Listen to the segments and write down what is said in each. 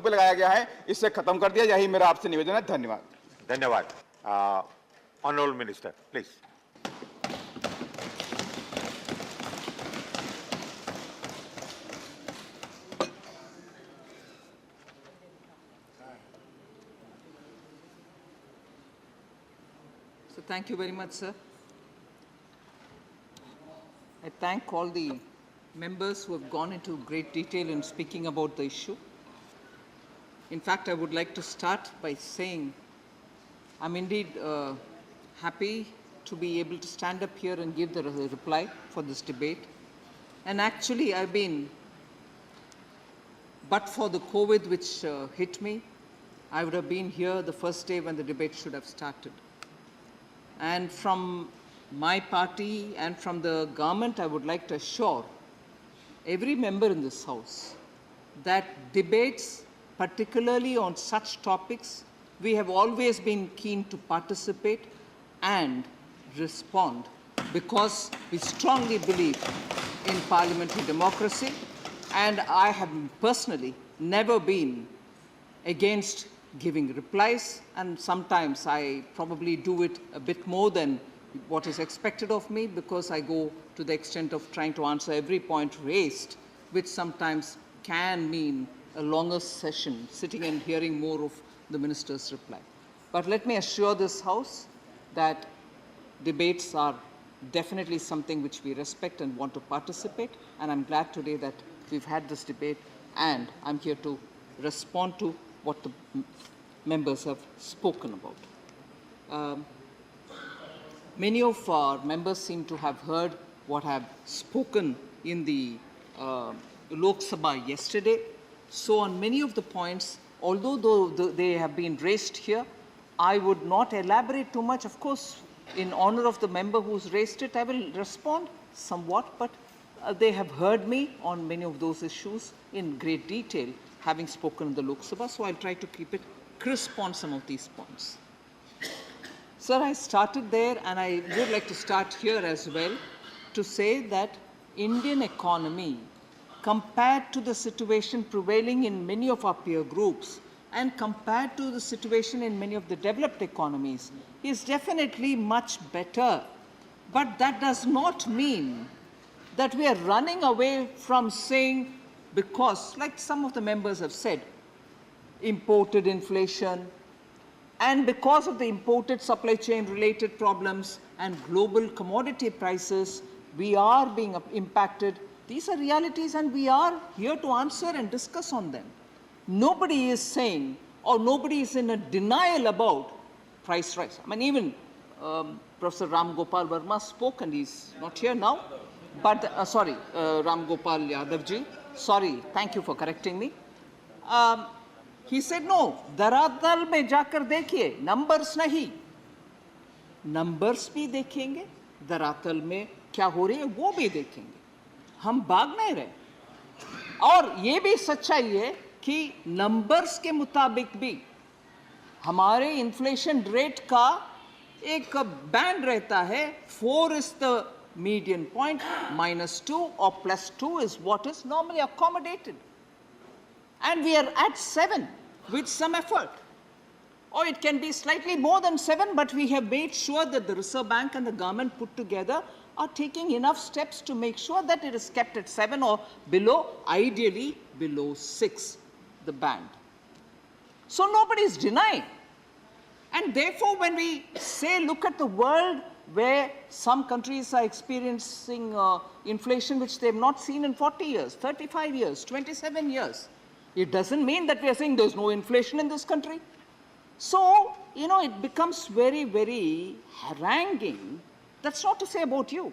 पे लगाया गया है इससे खत्म कर दिया, यही मेरा आपसे निवेदन है। धन्यवाद। धन्यवाद। Honourable minister, please. So thank you very much, sir. I thank all the members who have gone into great detail in speaking about the issue. In fact, I would like to start by saying I'm indeed happy to be able to stand up here and give the reply for this debate. And actually, but for the COVID which hit me, I would have been here the first day when the debate should have started. And from my party and from the government, I would like to assure every member in this House that debates, particularly on such topics, we have always been keen to participate and respond because we strongly believe in parliamentary democracy, and I have personally never been against giving replies, and sometimes I probably do it a bit more than what is expected of me because I go to the extent of trying to answer every point raised, which sometimes can mean a longer session, sitting and hearing more of the minister's reply. But let me assure this House that debates are definitely something which we respect and want to participate, and I'm glad today that we've had this debate, and I'm here to respond to what the members have spoken about. Many of our members seem to have heard what I have spoken in the Lok Sabha yesterday. So on many of the points, although they have been raised here, I would not elaborate too much. Of course, in honor of the member who's raised it, I will respond somewhat, but they have heard me on many of those issues in great detail, having spoken in the Lok Sabha, so I'll try to keep it crisp on some of these points. Sir, I started there, and I would like to start here as well to say that Indian economy, compared to the situation prevailing in many of our peer groups and compared to the situation in many of the developed economies, is definitely much better. But that does not mean that we are running away from saying, because, like some of the members have said, imported inflation, and because of the imported supply chain related problems and global commodity prices, we are being impacted. These are realities, and we are here to answer and discuss on them. Nobody is saying, or nobody is in a denial about price rise. I mean, even Professor Ram Gopal Verma spoke, and he's not here now, but Ram Gopal Yadav ji, sorry, thank you for correcting me. He said, no, धरातल में जाकर देखिए, numbers नहीं, numbers भी देखेंगे, धरातल में क्या हो रही है वो भी देखेंगे, हम भाग नहीं रहे। और ये भी सच्चाई है कि numbers के मुताबिक भी हमारे inflation rate का एक band रहता है, 4 is the median point, -2 or +2 is what is normally accommodated. And we are at 7 with some effort. Or it can be slightly more than 7, but we have made sure that the Reserve Bank and the government put together are taking enough steps to make sure that it is kept at 7 or below, ideally below 6, the band. So nobody is denying. And therefore, when we say, look at the world where some countries are experiencing inflation which they have not seen in 40 years, 35 years, 27 years, it doesn't mean that we are saying there's no inflation in this country. So, it becomes very, very haranguing. That's not to say about you.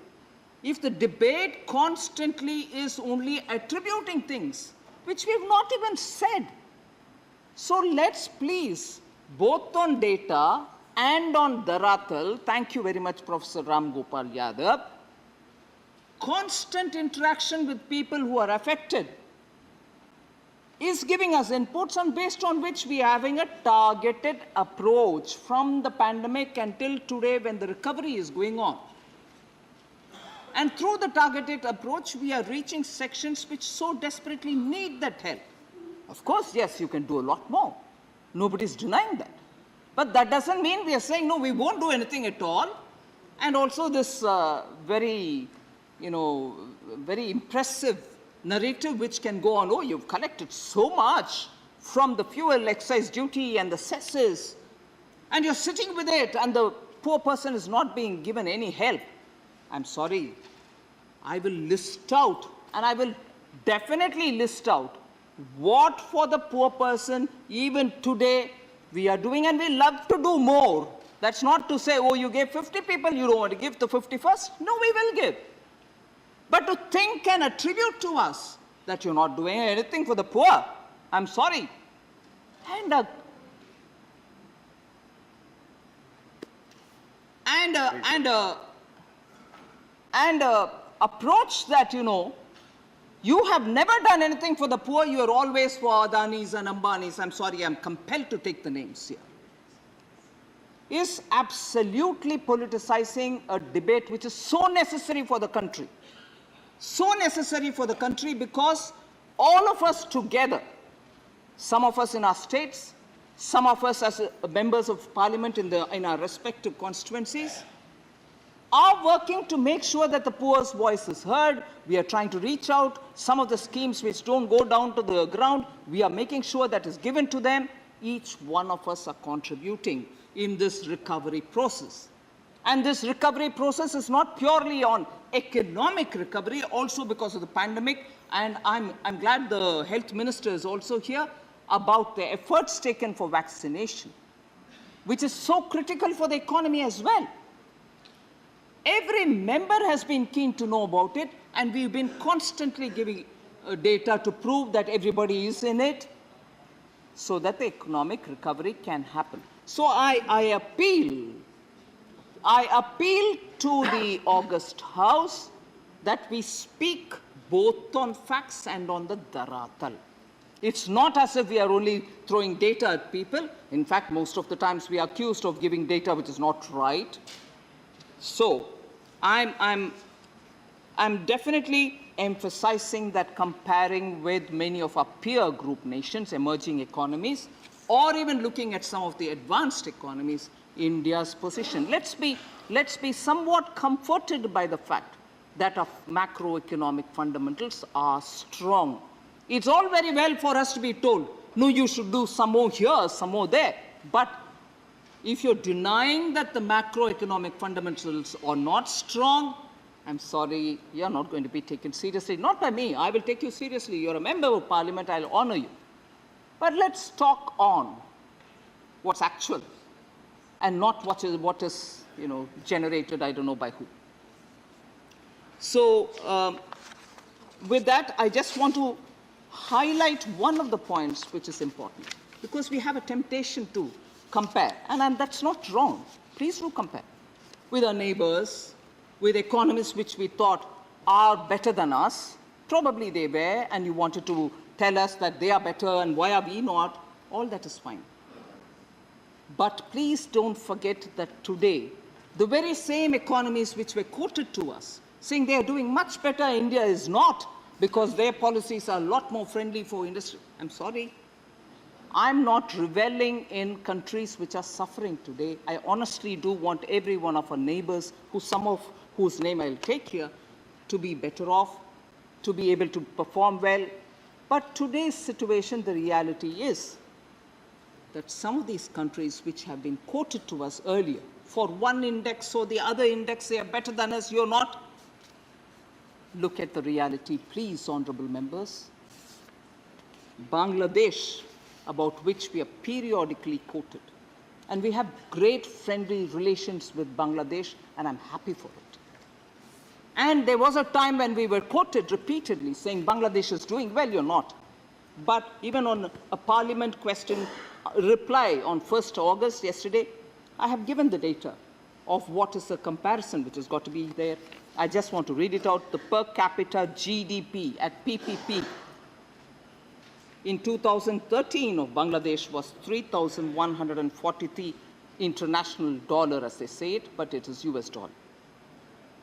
If the debate constantly is only attributing things which we have not even said. So let's please, both on data and on Dharatal, thank you very much, Professor Ram Gopal Yadav, constant interaction with people who are affected is giving us inputs, and based on which we are having a targeted approach from the pandemic until today when the recovery is going on. And through the targeted approach, we are reaching sections which so desperately need that help. Of course, yes, you can do a lot more. Nobody's denying that. But that doesn't mean we are saying, no, we won't do anything at all. And also this very impressive narrative which can go on, oh, you've collected so much from the fuel excise duty and the cesses, and you're sitting with it, and the poor person is not being given any help. I'm sorry. I will list out, and I will definitely list out what for the poor person even today we are doing, and we love to do more. That's not to say, oh, you gave 50 people, you don't want to give the 51st. No, we will give. But to think and attribute to us that you're not doing anything for the poor, I'm sorry. And approach that, you have never done anything for the poor, you are always for Adanis and Ambanis. I'm sorry, I'm compelled to take the names here. Is absolutely politicizing a debate which is so necessary for the country. So necessary for the country because all of us together, some of us in our states, some of us as members of parliament in our respective constituencies, are working to make sure that the poor's voice is heard. We are trying to reach out. Some of the schemes which don't go down to the ground, we are making sure that is given to them. Each one of us are contributing in this recovery process. And this recovery process is not purely on economic recovery, also because of the pandemic. And I'm glad the health minister is also here about the efforts taken for vaccination, which is so critical for the economy as well. Every member has been keen to know about it, and we've been constantly giving data to prove that everybody is in it so that the economic recovery can happen. So I appeal to the August House that we speak both on facts and on the daratal. It's not as if we are only throwing data at people. In fact, most of the times we are accused of giving data which is not right. So I'm definitely emphasizing that comparing with many of our peer group nations, emerging economies, or even looking at some of the advanced economies, India's position. Let's be somewhat comforted by the fact that our macroeconomic fundamentals are strong. It's all very well for us to be told, no, you should do some more here, some more there. But if you're denying that the macroeconomic fundamentals are not strong, I'm sorry, you're not going to be taken seriously. Not by me. I will take you seriously. You're a member of parliament. I'll honor you. But let's talk on what's actual and not what is generated, I don't know by who. So with that, I just want to highlight one of the points which is important, because we have a temptation to compare, and that's not wrong. Please do compare with our neighbors, with economists which we thought are better than us. Probably they were, and you wanted to tell us that they are better and why are we not. All that is fine. But please don't forget that today, the very same economies which were quoted to us, saying they are doing much better, India is not, because their policies are a lot more friendly for industry. I'm sorry. I'm not reveling in countries which are suffering today. I honestly do want every one of our neighbors, some of whose name I'll take here, to be better off, to be able to perform well. But today's situation, the reality is that some of these countries which have been quoted to us earlier, for one index or the other index, they are better than us, you're not. Look at the reality, please, honorable members. Bangladesh, about which we are periodically quoted. And we have great friendly relations with Bangladesh, and I'm happy for it. And there was a time when we were quoted repeatedly saying Bangladesh is doing well, you're not. But even on a parliament question reply on 1st August yesterday, I have given the data of what is the comparison which has got to be there. I just want to read it out. The per capita GDP at PPP in 2013 of Bangladesh was 3,143 international dollar, as they say it, but it is US dollar.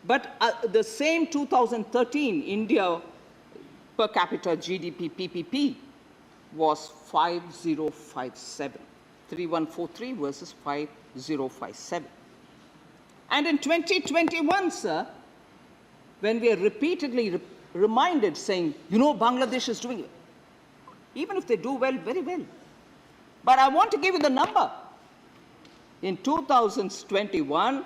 But the same 2013 India per capita GDP PPP was 5057. 3143 versus 5057. And in 2021, sir, when we are repeatedly reminded saying, you know, Bangladesh is doing it, even if they do well, very well. But I want to give you the number. In 2021,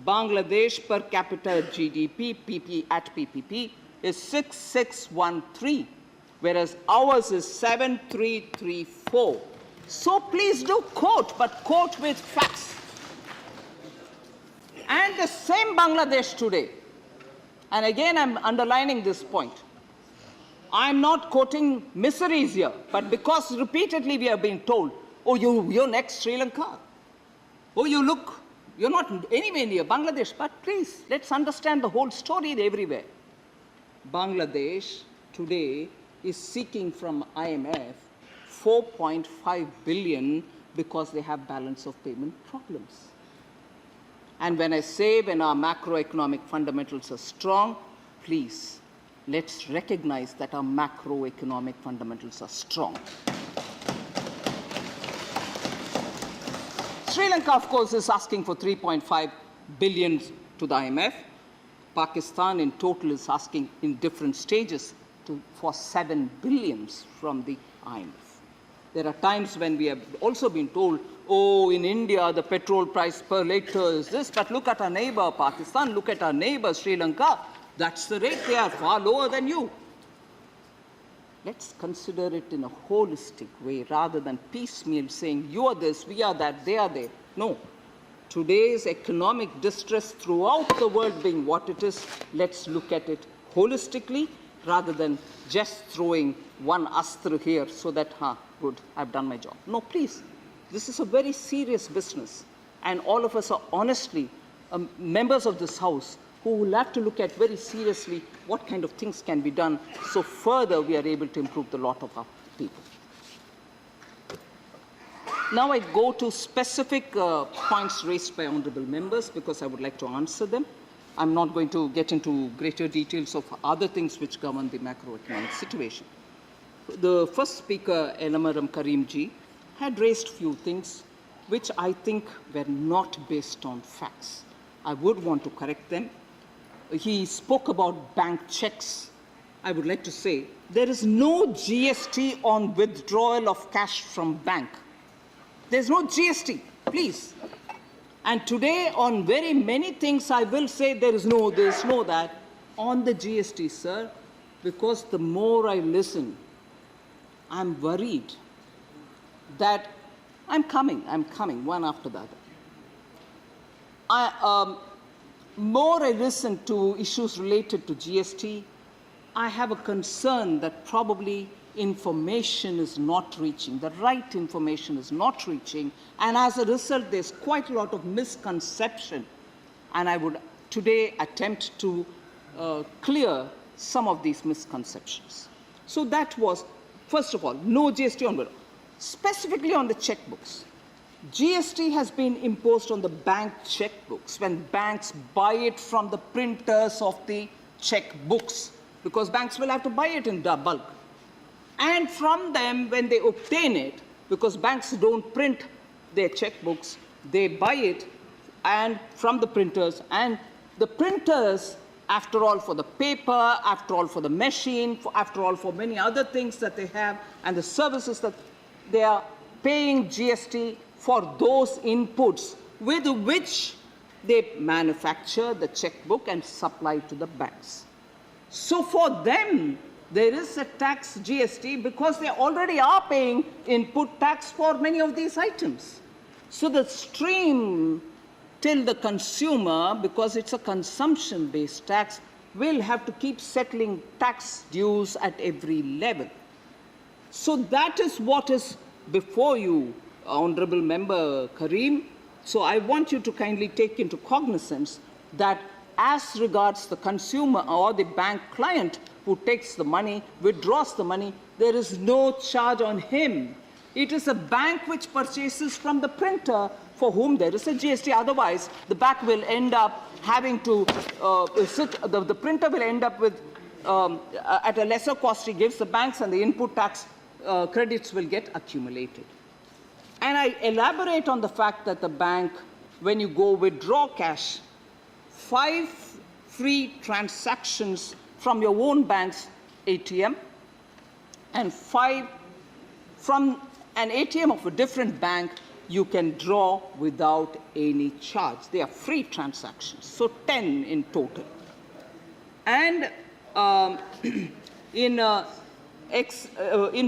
Bangladesh per capita GDP at PPP is 6613, whereas ours is 7334. So please do quote, but quote with facts. And the same Bangladesh today, and again I'm underlining this point, I'm not quoting miseries here, but because repeatedly we have been told, oh, you're next Sri Lanka. Oh, you're not anywhere near Bangladesh, but please, let's understand the whole story everywhere. Bangladesh today is seeking from IMF 4.5 billion because they have balance of payment problems. And when I say when our macroeconomic fundamentals are strong, please, let's recognize that our macroeconomic fundamentals are strong. Sri Lanka, of course, is asking for 3.5 billion to the IMF. Pakistan in total is asking in different stages for 7 billion from the IMF. There are times when we have also been told, oh, in India, the petrol price per liter is this, but look at our neighbor, Pakistan, look at our neighbor, Sri Lanka. That's the rate. They are far lower than you. Let's consider it in a holistic way rather than piecemeal saying, you are this, we are that, they are there. No. Today's economic distress throughout the world being what it is, let's look at it holistically rather than just throwing one astra here so that, good, I've done my job. No, please. This is a very serious business. And all of us are honestly members of this House who will have to look at very seriously what kind of things can be done so further we are able to improve the lot of our people. Now I go to specific points raised by honorable members because I would like to answer them. I'm not going to get into greater details of other things which govern the macroeconomic situation. The first speaker, Elamaram Karimji, had raised few things which I think were not based on facts. I would want to correct them. He spoke about bank checks. I would like to say there is no GST on withdrawal of cash from bank. There's no GST, please. And today on very many things I will say there is no this, no that. On the GST, sir, because the more I listen, I'm worried that I'm coming, one after the other. More I listen to issues related to GST, I have a concern that probably information is not reaching, the right information is not reaching, and as a result, there's quite a lot of misconception. And I would today attempt to clear some of these misconceptions. So that was, first of all, no GST on withdrawal. Specifically on the checkbooks, GST has been imposed on the bank checkbooks when banks buy it from the printers of the checkbooks, because banks will have to buy it in bulk. And from them, when they obtain it, because banks don't print their checkbooks, they buy it and from the printers, and the printers, after all, for the paper, after all, for the machine, after all, for many other things that they have, and the services that they are paying GST for those inputs with which they manufacture the checkbook and supply to the banks. So for them, there is a tax GST because they already are paying input tax for many of these items. So the stream till the consumer, because it's a consumption-based tax, will have to keep settling tax dues at every level. So that is what is before you, Honorable Member Karim. So I want you to kindly take into cognizance that as regards the consumer or the bank client who takes the money, withdraws the money, there is no charge on him. It is a bank which purchases from the printer for whom there is a GST. Otherwise, the bank will end up having to the printer will end up with, at a lesser cost he gives the banks, and the input tax credits will get accumulated. And I elaborate on the fact that the bank, when you go withdraw cash, 5 free transactions from your own bank's ATM and 5 from an ATM of a different bank you can draw without any charge. They are free transactions, so 10 in total. And in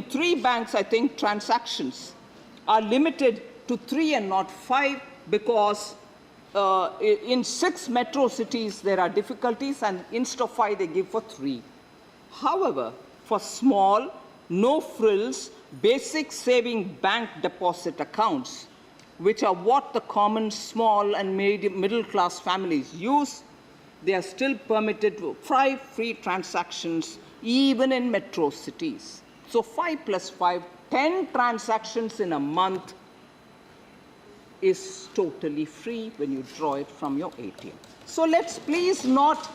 3 banks, I think transactions are limited to 3 and not 5 because in 6 metro cities there are difficulties, and instead of 5 they give for 3. However, for small, no frills, basic saving bank deposit accounts, which are what the common small and middle class families use, they are still permitted to 5 free transactions even in metro cities. So 5 plus 5, 10 transactions in a month is totally free when you draw it from your ATM. So let's please not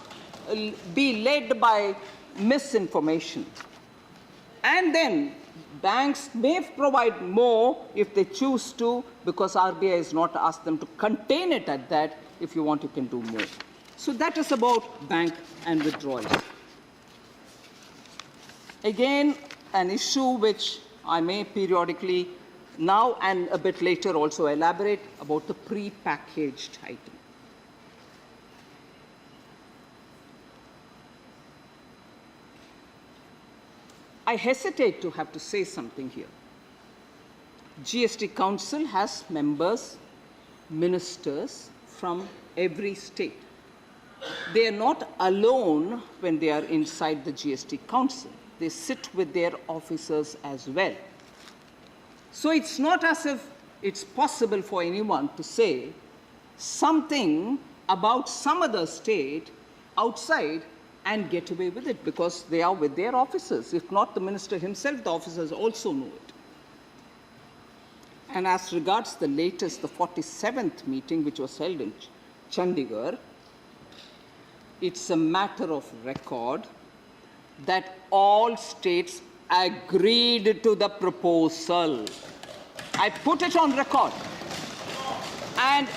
be led by misinformation. And then banks may provide more if they choose to, because RBI has not asked them to contain it at that. If you want, you can do more. So that is about bank and withdrawals. Again, an issue which I may periodically now and a bit later also elaborate about the pre-packaged item. I hesitate to have to say something here. GST Council has members, ministers from every state. They are not alone when they are inside the GST Council. They sit with their officers as well. So it's not as if it's possible for anyone to say something about some other state outside and get away with it, because they are with their officers. If not the minister himself, the officers also know it. And as regards the latest, the 47th meeting, which was held in Chandigarh, it's a matter of record that all states agreed to the proposal. I put it on record. And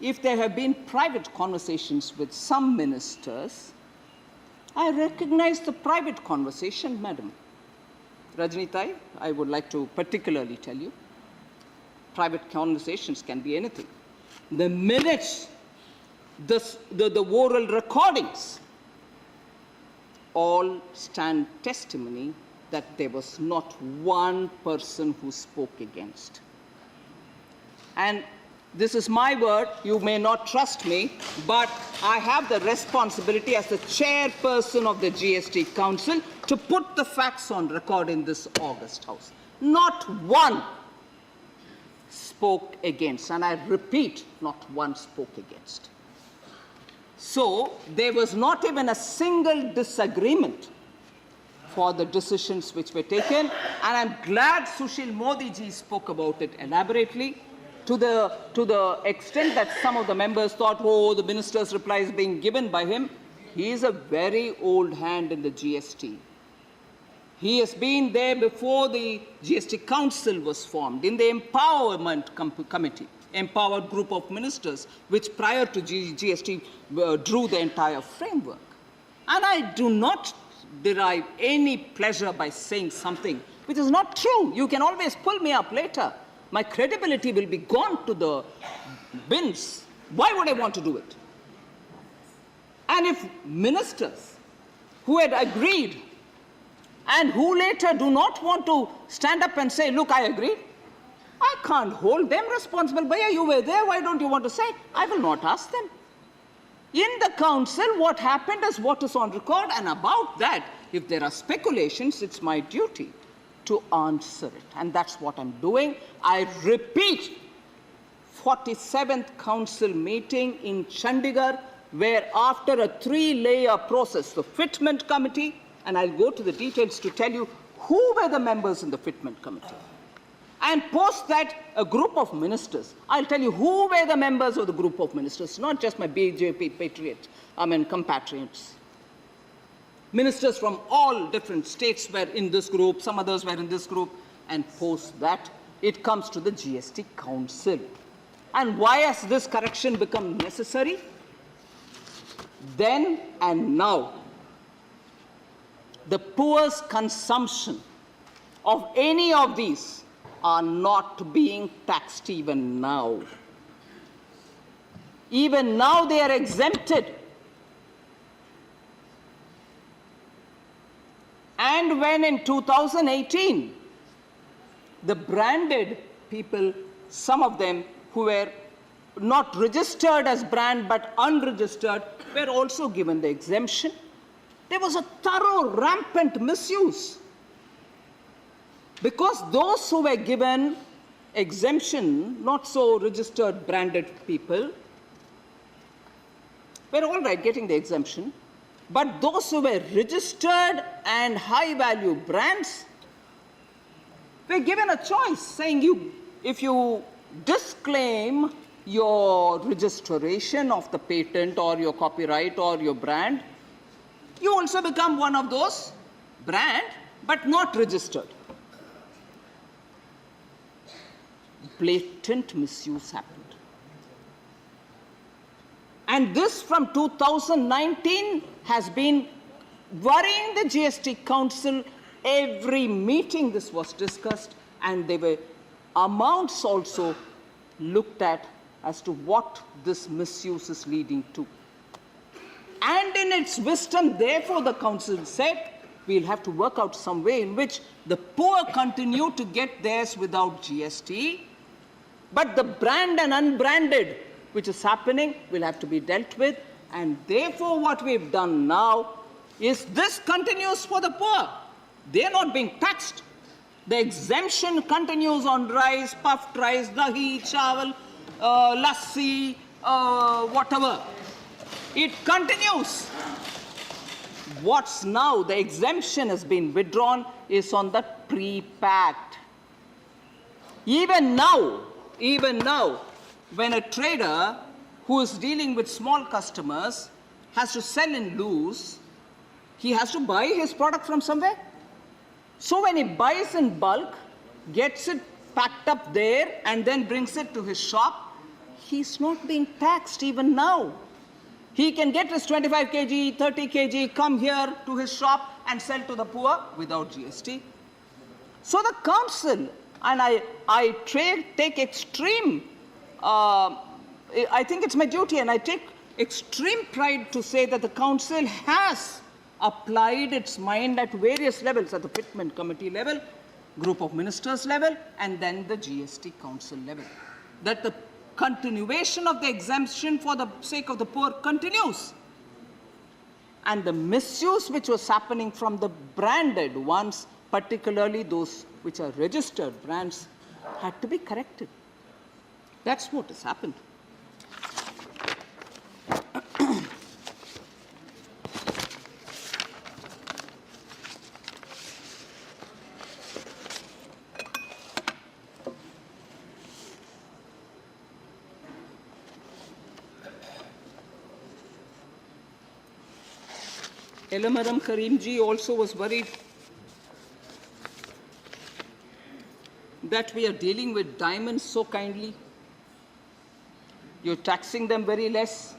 if there have been private conversations with some ministers, I recognize the private conversation, madam. Rajnitai, I would like to particularly tell you, private conversations can be anything. The minutes, the oral recordings, all stand testimony that there was not one person who spoke against. And this is my word, you may not trust me, but I have the responsibility as the chairperson of the GST Council to put the facts on record in this August House. Not one spoke against, and I repeat, not one spoke against. So there was not even a single disagreement for the decisions which were taken, and I'm glad Sushil Modi ji spoke about it elaborately, to the extent that some of the members thought, oh, the minister's reply is being given by him. He is a very old hand in the GST. He has been there before the GST Council was formed, in the Empowerment Committee, empowered group of ministers, which prior to GST drew the entire framework. And I do not derive any pleasure by saying something which is not true. You can always pull me up later. My credibility will be gone to the bins. Why would I want to do it? And if ministers who had agreed and who later do not want to stand up and say, look, I agree, I can't hold them responsible. Bhaiya, you were there, why don't you want to say? I will not ask them. In the council, what happened is what is on record, and about that, if there are speculations, it's my duty to answer it. And that's what I'm doing. I repeat, 47th council meeting in Chandigarh, where after a 3-layer process, the fitment committee, and I'll go to the details to tell you who were the members in the fitment committee. And post that, a group of ministers. I'll tell you who were the members of the group of ministers, not just my BJP compatriots. Ministers from all different states were in this group, some others were in this group, and post that, it comes to the GST Council. And why has this correction become necessary? Then and now, the poor's consumption of any of these are not being taxed even now. Even now they are exempted. And when in 2018, the branded people, some of them who were not registered as brand but unregistered, were also given the exemption. There was a thorough, rampant misuse. Because those who were given exemption, not so registered branded people, were all right getting the exemption, but those who were registered and high-value brands were given a choice, saying if you disclaim your registration of the patent or your copyright or your brand, you also become one of those brand, but not registered. Blatant misuse happened. And this from 2019 has been worrying the GST Council. Every meeting this was discussed, and there were amounts also looked at as to what this misuse is leading to. And in its wisdom, therefore, the Council said, we'll have to work out some way in which the poor continue to get theirs without GST, but the brand and unbranded, which is happening, will have to be dealt with. And therefore, what we've done now is this continues for the poor. They're not being taxed. The exemption continues on rice, puffed rice, dahi, chawal, lassi, whatever. It continues. What's now, the exemption has been withdrawn, is on the pre-packed. Even now, when a trader who is dealing with small customers has to sell in loose, he has to buy his product from somewhere. So when he buys in bulk, gets it packed up there, and then brings it to his shop, he's not being taxed even now. He can get his 25 kg, 30 kg, come here to his shop and sell to the poor without GST. So the Council, and I take extreme, I think it's my duty, and I take extreme pride to say that the Council has applied its mind at various levels, at the Pittman Committee level, Group of Ministers level, and then the GST Council level, that the continuation of the exemption for the sake of the poor continues. And the misuse which was happening from the branded ones, particularly those which are registered brands, had to be corrected. That's what has happened. Elamaram Karimji also was worried that we are dealing with diamonds so kindly. You're taxing them very less.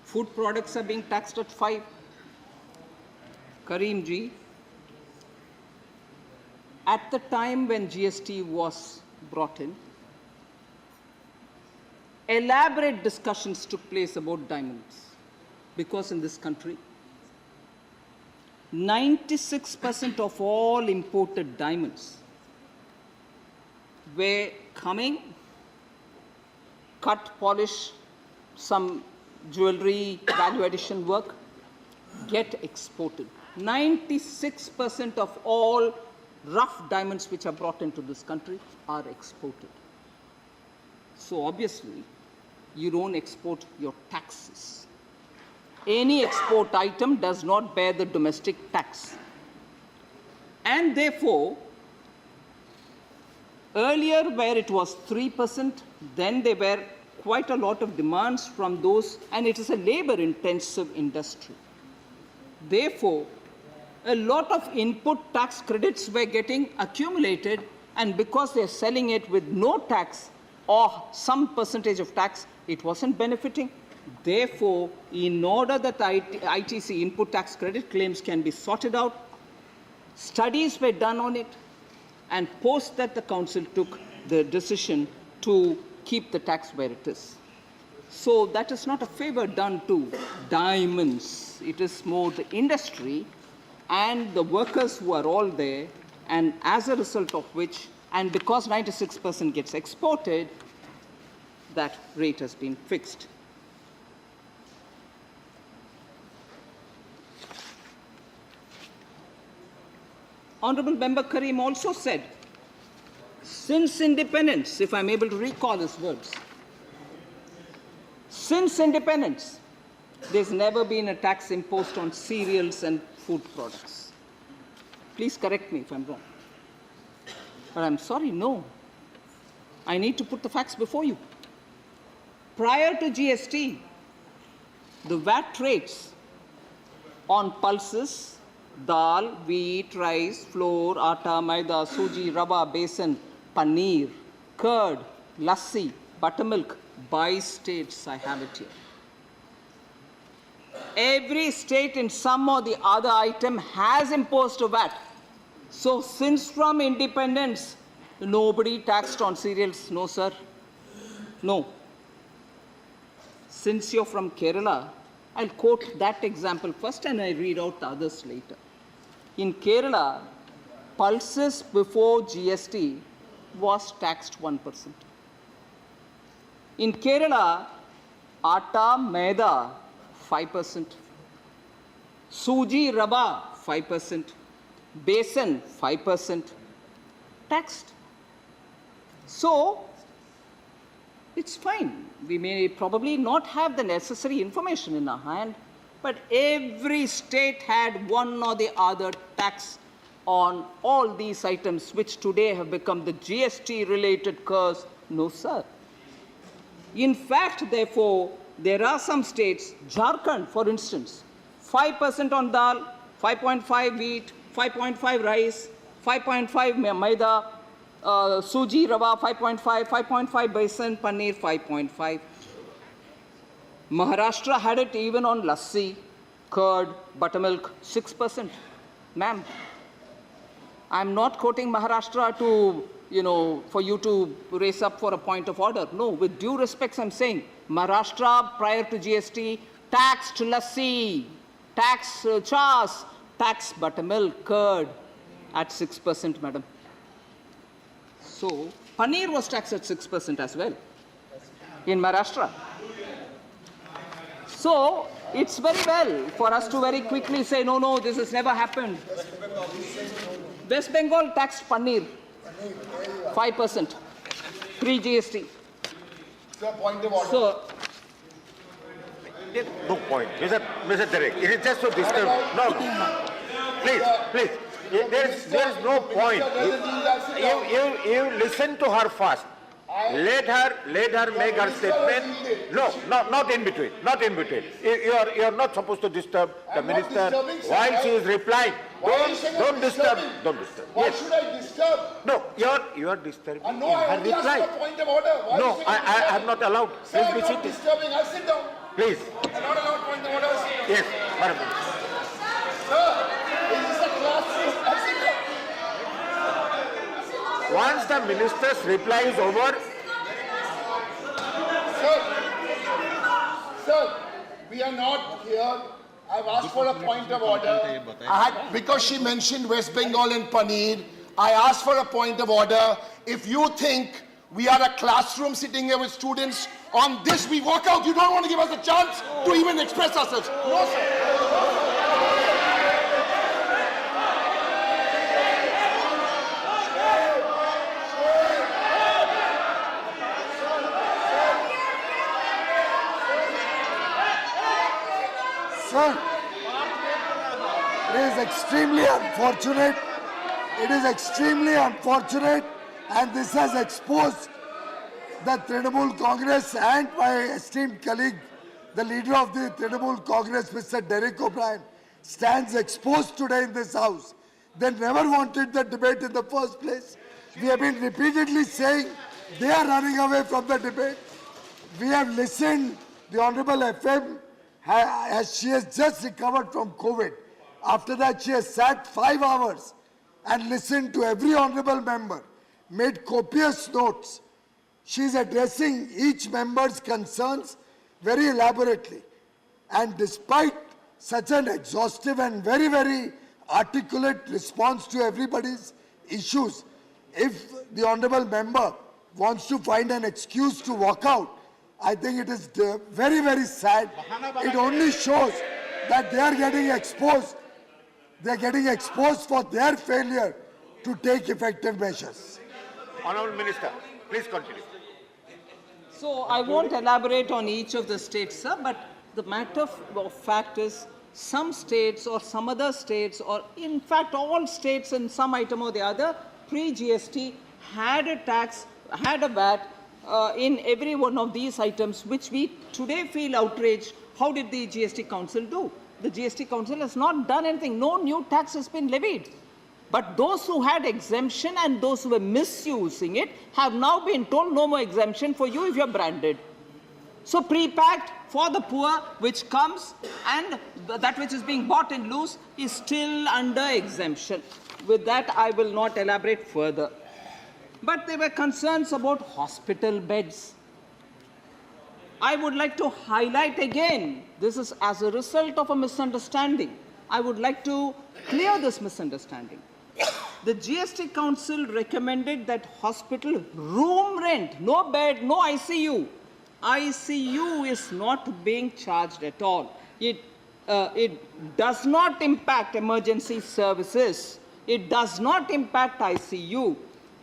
Food products are being taxed at 5. Karimji, at the time when GST was brought in, elaborate discussions took place about diamonds, because in this country, 96% of all imported diamonds were coming, cut, polish, some jewelry, value addition work, get exported. 96% of all rough diamonds which are brought into this country are exported. So obviously, you don't export your taxes. Any export item does not bear the domestic tax. And therefore, earlier where it was 3%, then there were quite a lot of demands from those, and it is a labor-intensive industry. Therefore, a lot of input tax credits were getting accumulated, and because they're selling it with no tax or some percentage of tax, it wasn't benefiting. Therefore, in order that the ITC input tax credit claims can be sorted out, studies were done on it, and post that the council took the decision to keep the tax where it is. So that is not a favor done to diamonds. It is more the industry and the workers who are all there, and as a result of which, and because 96% gets exported, that rate has been fixed. Honorable Member Karim also said, since independence, if I'm able to recall his words, since independence, there's never been a tax imposed on cereals and food products. Please correct me if I'm wrong. But I'm sorry, no. I need to put the facts before you. Prior to GST, the VAT rates on pulses, dal, wheat, rice, flour, atta, maida, suji, rava, besan, paneer, curd, lassi, buttermilk, by states, I have it here. Every state in some or the other item has imposed a VAT. So since from independence, nobody taxed on cereals, no sir, no. Since you're from Kerala, I'll quote that example first and I read out the others later. In Kerala, pulses before GST was taxed 1%. In Kerala, atta, maida, 5%. Suji, rava, 5%. Besan, 5%. Taxed. So, it's fine. We may probably not have the necessary information in our hand, but every state had one or the other tax on all these items, which today have become the GST-related curse. No, sir. In fact, therefore, there are some states, Jharkhand, for instance, 5% on dal, 5.5 wheat, 5.5 rice, 5.5 maida, suji, rava, 5.5, 5.5 besan, paneer, 5.5. Maharashtra had it even on lassi, curd, buttermilk, 6%. Ma'am, I'm not quoting Maharashtra to, for you to raise up for a point of order. No, with due respect, I'm saying Maharashtra prior to GST taxed lassi, taxed chas, taxed buttermilk, curd at 6%, madam. So, paneer was taxed at 6% as well in Maharashtra. So, it's very well for us to very quickly say, no, this has never happened. West Bengal taxed paneer 5%, pre-GST. Sir, point of order. So, No point. Mr. Derek, it is just to disturb. No. Please. There is no point. You listen to her first. Let her make her statement. No, not in between. Not in between. You are not supposed to disturb the minister while she is replying. Don't disturb. Don't disturb. Why should I disturb? No, you are disturbing in No, I her only asked reply. for a point of order. Why No, is it I am not allowed. Sir, Please be I'm not seated. disturbing. I'll sit down. Please. I'm not allowed point of order. Yes, madam. Sir, is this a classroom? I'll sit down. Once the minister's reply is over, Sir, we are not here. I've asked for a point of order. Because she mentioned West Bengal and Paneer, I asked for a point of order. If you think we are a classroom sitting here with students, on this we walk out. You don't want to give us a chance to even express ourselves. No, sir. Sir, it is extremely unfortunate. It is extremely unfortunate, and this has exposed the Trinamool Congress and my esteemed colleague, the leader of the Trinamool Congress, Mr. Derek O'Brien. stands exposed today in this house. They never wanted the debate in the first place. We have been repeatedly saying they are running away from the debate. We have listened, the Honorable FM, as she has just recovered from COVID. After that, she has sat 5 hours and listened to every honorable member, made copious notes. She is addressing each member's concerns very elaborately. And despite such an exhaustive and very, very articulate response to everybody's issues, if the honorable member wants to find an excuse to walk out, I think it is very, very sad. It only shows that they are getting exposed. They are getting exposed for their failure to take effective measures. Honorable Minister, please continue. So I won't elaborate on each of the states, sir, but the matter of fact is some states or some other states, or in fact all states in some item or the other, pre-GST had a tax, had a VAT in every one of these items, which we today feel outraged. How did the GST Council do? The GST Council has not done anything. No new tax has been levied. But those who had exemption and those who were misusing it have now been told no more exemption for you if you're branded. So pre-packed for the poor, which comes, and that which is being bought in loose is still under exemption. With that, I will not elaborate further. But there were concerns about hospital beds. I would like to highlight again, this is as a result of a misunderstanding. I would like to clear this misunderstanding. The GST Council recommended that hospital room rent, no bed, no ICU. ICU is not being charged at all. It does not impact emergency services. It does not impact ICU.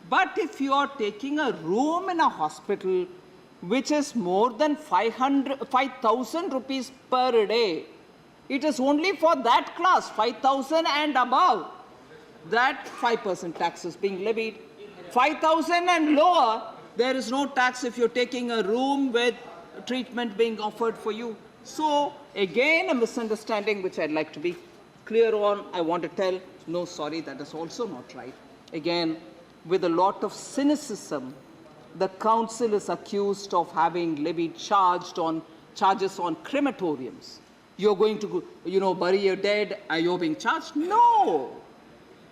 But if you are taking a room in a hospital, which is more than 5,000 rupees per day, it is only for that class, 5,000 and above, that 5% tax is being levied. 5,000 and lower, there is no tax if you're taking a room with treatment being offered for you. So, again, a misunderstanding which I'd like to be clear on. I want to tell, no, sorry, that is also not right. Again, with a lot of cynicism, the council is accused of having levied charges on crematoriums. You're going to, bury your dead, you're being charged? No.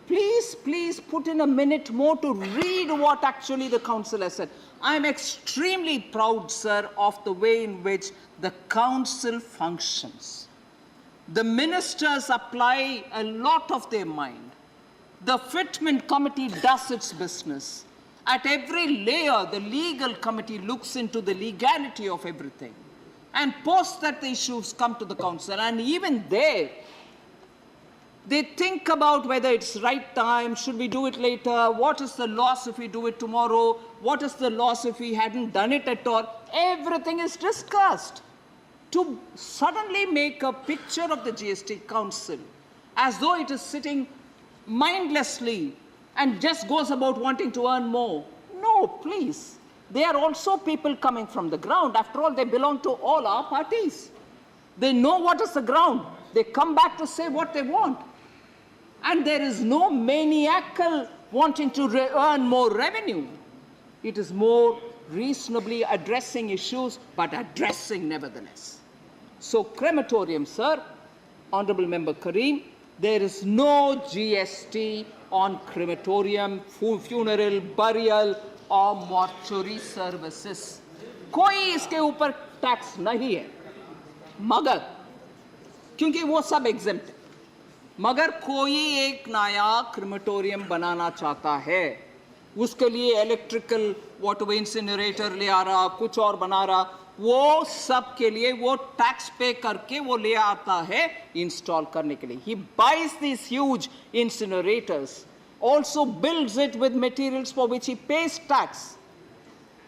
Please put in a minute more to read what actually the council has said. I'm extremely proud, sir, of the way in which the council functions. The ministers apply a lot of their mind. The fitment committee does its business. At every layer, the legal committee looks into the legality of everything. And post that the issues come to the council. And even there, they think about whether it's right time, should we do it later, what is the loss if we do it tomorrow, what is the loss if we hadn't done it at all. Everything is discussed. To suddenly make a picture of the GST Council as though it is sitting mindlessly and just goes about wanting to earn more. No, please. They are also people coming from the ground. After all, they belong to all our parties. They know what is the ground. They come back to say what they want. And there is no maniacal wanting to earn more revenue. It is more reasonably addressing issues, but addressing nevertheless. So crematorium, sir, Honorable Member Karim, there is no GST on crematorium, funeral, burial or mortuary services. कोई इसके ऊपर tax नहीं है, मगर क्योंकि वो सब exempt है, मगर कोई एक नया क्रिमेटोरियम बनाना चाहता है, उसके लिए इलेक्ट्रिकल वाटर इंसिनरेटर ले आ रहा, कुछ और बना रहा, वो सब के लिए वो टैक्स पे करके वो ले आता है इंस्टॉल करने के लिए. He buys these huge incinerators, also builds it with materials for which he pays tax.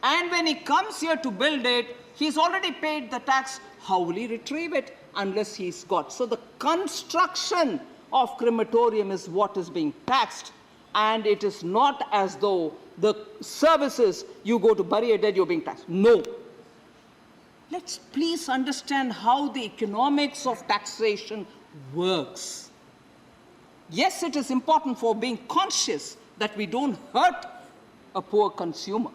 And when he comes here to build it, he's already paid the tax. How will he retrieve it unless he's got? So the construction of crematorium is what is being taxed. And it is not as though the services, you go to bury a dead, you're being taxed. No. Let's please understand how the economics of taxation works. Yes, it is important for being conscious that we don't hurt a poor consumer.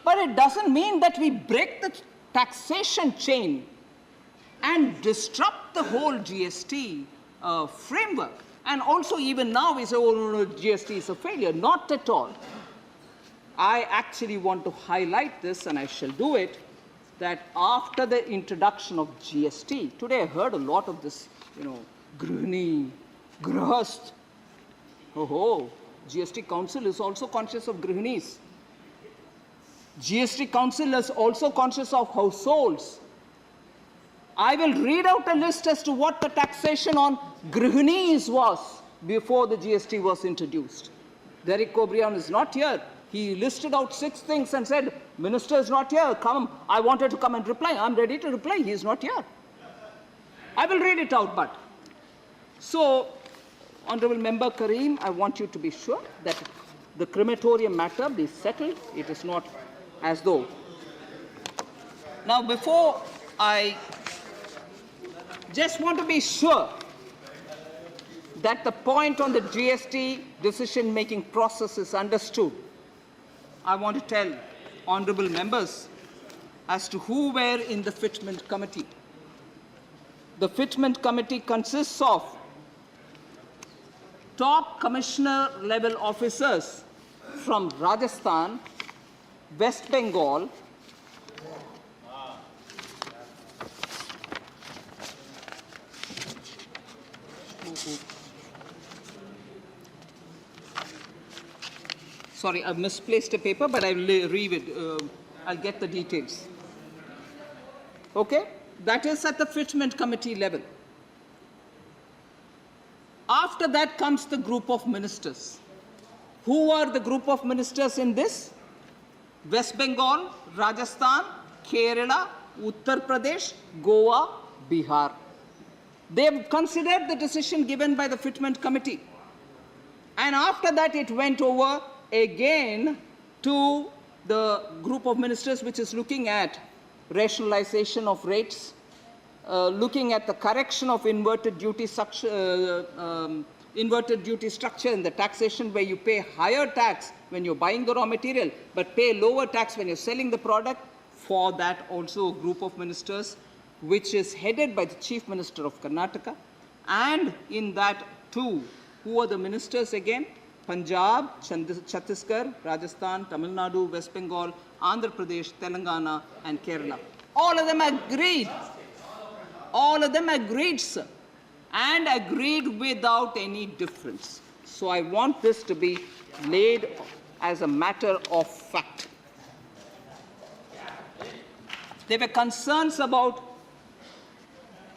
But it doesn't mean that we break the taxation chain and disrupt the whole GST framework. And also even now we say, oh, no, GST is a failure. Not at all. I actually want to highlight this, and I shall do it, that after the introduction of GST, today I heard a lot of this, Grihani, Grihast. GST Council is also conscious of Grihanis. GST Council is also conscious of households. I will read out a list as to what the taxation on Grihanis was before the GST was introduced. Derek O'Brien is not here. He listed out 6 things and said, Minister is not here. Come, I wanted to come and reply. I'm ready to reply. He is not here. I will read it out, but. So, Honorable Member Karim, I want you to be sure that the crematorium matter be settled. It is not as though. Now, before I just want to be sure that the point on the GST decision-making process is understood, I want to tell honorable members as to who were in the fitment committee. The fitment committee consists of top commissioner level officers from Rajasthan, West Bengal, sorry, I've misplaced a paper, but I will read it. I'll get the details. Okay? That is at the fitment committee level. After that comes the group of ministers. Who are the group of ministers in this? West Bengal, Rajasthan, Kerala, Uttar Pradesh, Goa, Bihar. They have considered the decision given by the fitment committee. And after that, it went over again to the group of ministers which is looking at rationalization of rates, looking at the correction of inverted duty structure in the taxation, where you pay higher tax when you're buying the raw material, but pay lower tax when you're selling the product. For that also a group of ministers which is headed by the Chief Minister of Karnataka. And in that too, who are the ministers again? Punjab, Chhattisgarh, Rajasthan, Tamil Nadu, West Bengal, Andhra Pradesh, Telangana, and Kerala. All of them agreed. All of them agreed, sir, and agreed without any difference. So I want this to be laid as a matter of fact. There were concerns about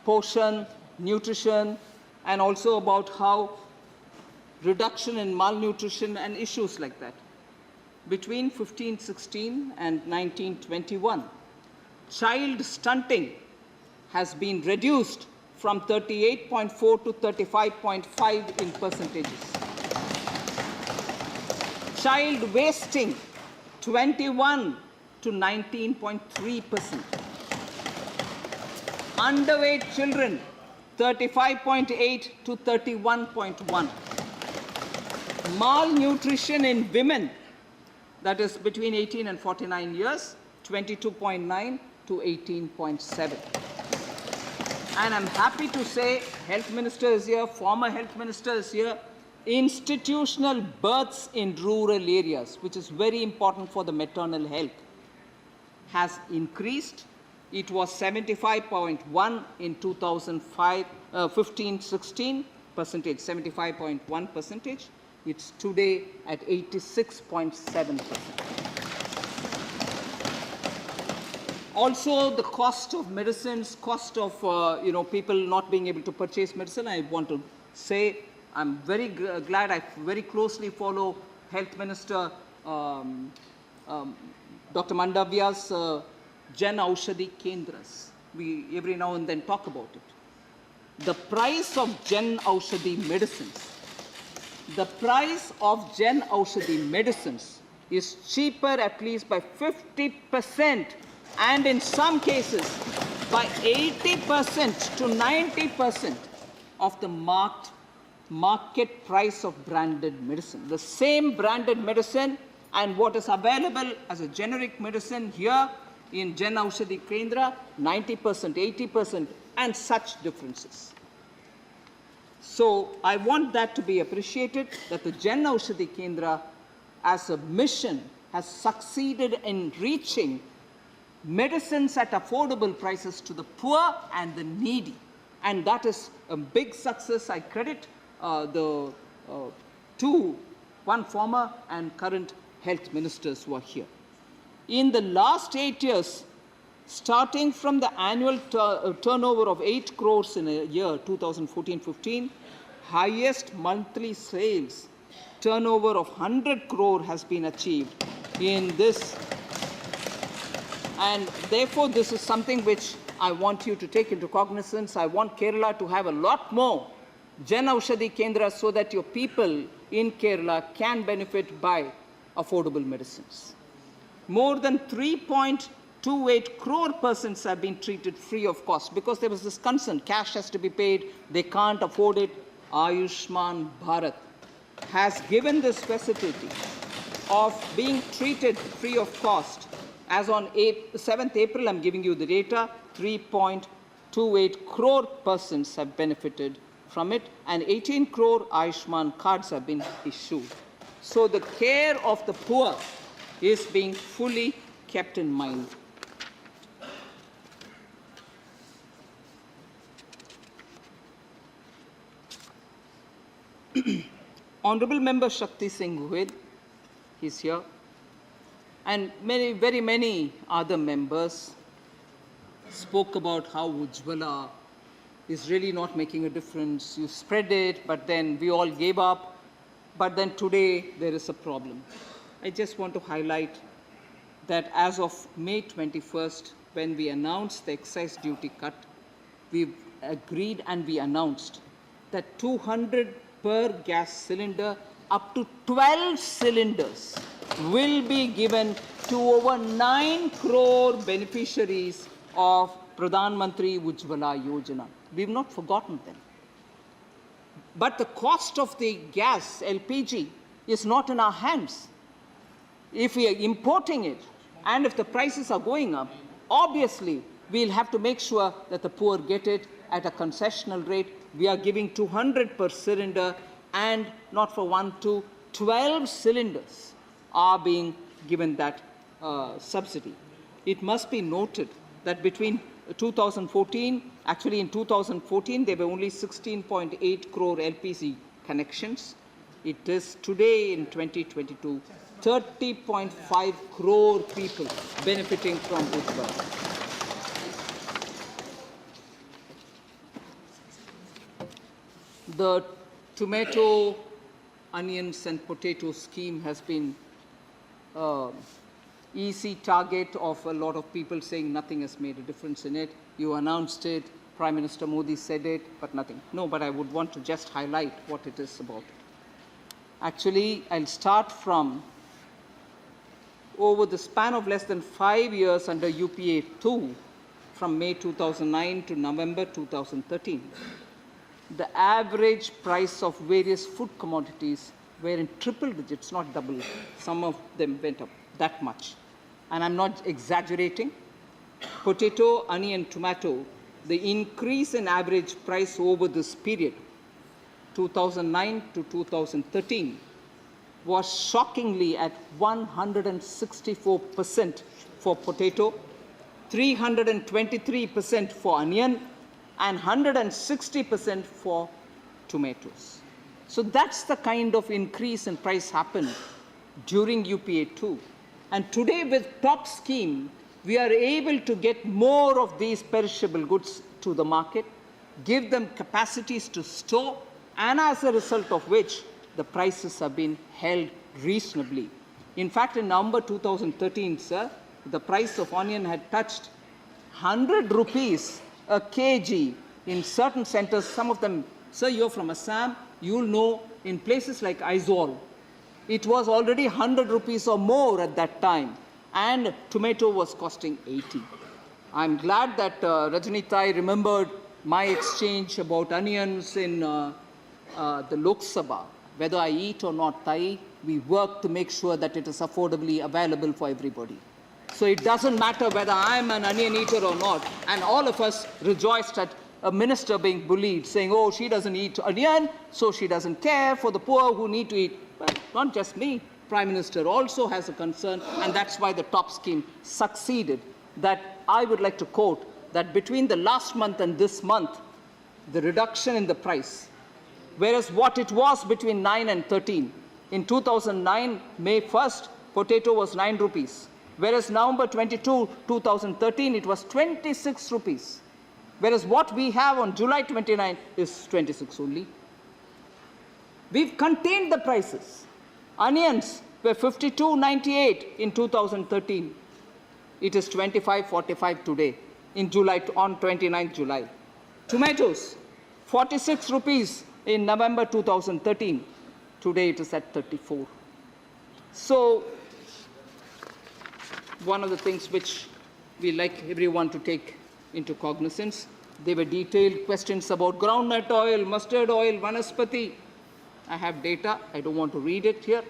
portion, nutrition, and also about how reduction in malnutrition and issues like that. Between 1516 and 1921, child stunting has been reduced from 38.4 to 35.5 in percentages. Child wasting, 21 to 19.3%. Underweight children, 35.8 to 31.1. Malnutrition in women, that is between 18 and 49 years, 22.9 to 18.7. And I'm happy to say, Health Minister is here, former Health Minister is here. Institutional births in rural areas, which is very important for the maternal health, has increased. It was 75.1 in 15-16 percentage, 75.1 percentage. It's today at 86.7%. Also, the cost of medicines, cost of people not being able to purchase medicine. I want to say I'm very glad. I very closely follow Health Minister Dr. Mandavia's Jan Aushadhi Kendras. We every now and then talk about it. The price of Jan Aushadhi medicines. The price of Jan Aushadhi medicines is cheaper at least by 50%, and in some cases by 80% to 90% of the market price of branded medicine. The same branded medicine and what is available as a generic medicine here in Jan Aushadhi Kendra, 90%, 80%, and such differences. So I want that to be appreciated, that the Jan Aushadhi Kendra as a mission has succeeded in reaching medicines at affordable prices to the poor and the needy. And that is a big success. I credit the one former and current health ministers who are here. In the last 8 years, starting from the annual turnover of 8 crores in a year, 2014-15, highest monthly sales turnover of 100 crore has been achieved in this. And therefore, this is something which I want you to take into cognizance. I want Kerala to have a lot more Jan Aushadhi Kendra so that your people in Kerala can benefit by affordable medicines. More than 3.28 crore persons have been treated free of cost because there was this concern, cash has to be paid, they can't afford it. Ayushman Bharat has given this facility of being treated free of cost. As on 7th April, I'm giving you the data, 3.28 crore persons have benefited from it, and 18 crore Ayushman cards have been issued. So the care of the poor is being fully kept in mind. Honorable Member Shakti Singh Guhed, he's here, and very many other members spoke about how Ujjwala is really not making a difference. You spread it, but then we all gave up. But then today there is a problem. I just want to highlight that as of May 21st, when we announced the excise duty cut, we agreed and we announced that 200 per gas cylinder up to 12 cylinders will be given to over 9 crore beneficiaries of Pradhan Mantri Ujjwala Yojana. We've not forgotten them. But the cost of the gas, LPG, is not in our hands. If we are importing it, and if the prices are going up, obviously we'll have to make sure that the poor get it at a concessional rate. We are giving 200 per cylinder, and not for 1, 2, 12 cylinders are being given that subsidy. It must be noted that between 2014, actually in 2014, there were only 16.8 crore LPG connections. It is today in 2022, 30.5 crore people benefiting from Ujjwala. The tomato, onions and potato scheme has been easy target of a lot of people saying nothing has made a difference in it. You announced it, Prime Minister Modi said it, but nothing. No, but I would want to just highlight what it is about. Actually, I'll start from over the span of less than 5 years under UPA 2, from May 2009 to November 2013. The average price of various food commodities were in triple digits, not double. Some of them went up that much. And I'm not exaggerating. Potato, onion, tomato, the increase in average price over this period, 2009 to 2013, was shockingly at 164% for potato, 323% for onion, and 160% for tomatoes. So that's the kind of increase in price happened during UPA 2. And today with top scheme, we are able to get more of these perishable goods to the market, give them capacities to store, and as a result of which, the prices have been held reasonably. In fact, in November 2013, sir, the price of onion had touched 100 rupees a kg in certain centers. Some of them, sir, you're from Assam, you'll know in places like Aizawl, it was already 100 rupees or more at that time, and tomato was costing 80. I'm glad that Rajani Tai remembered my exchange about onions in the Lok Sabha, whether I eat or not thai, we work to make sure that it is affordably available for everybody. So it doesn't matter whether I'm an onion eater or not, and all of us rejoiced at a minister being bullied, saying, oh, she doesn't eat onion, so she doesn't care for the poor who need to eat. But not just me. Prime Minister also has a concern, and that's why the top scheme succeeded. That I would like to quote that between the last month and this month, the reduction in the price, whereas what it was between 9 and 13, in 2009, May 1st, potato was 9 rupees, whereas November 22, 2013, it was 26 rupees, whereas what we have on July 29 is 26 only. We've contained the prices. Onions were 52.98 in 2013. It is 25.45 today, in July, on 29th July. Tomatoes, 46 rupees in November 2013. Today it is at 34. So, one of the things which we like everyone to take into cognizance, there were detailed questions about groundnut oil, mustard oil, vanaspati. I have data, I don't want to read it here,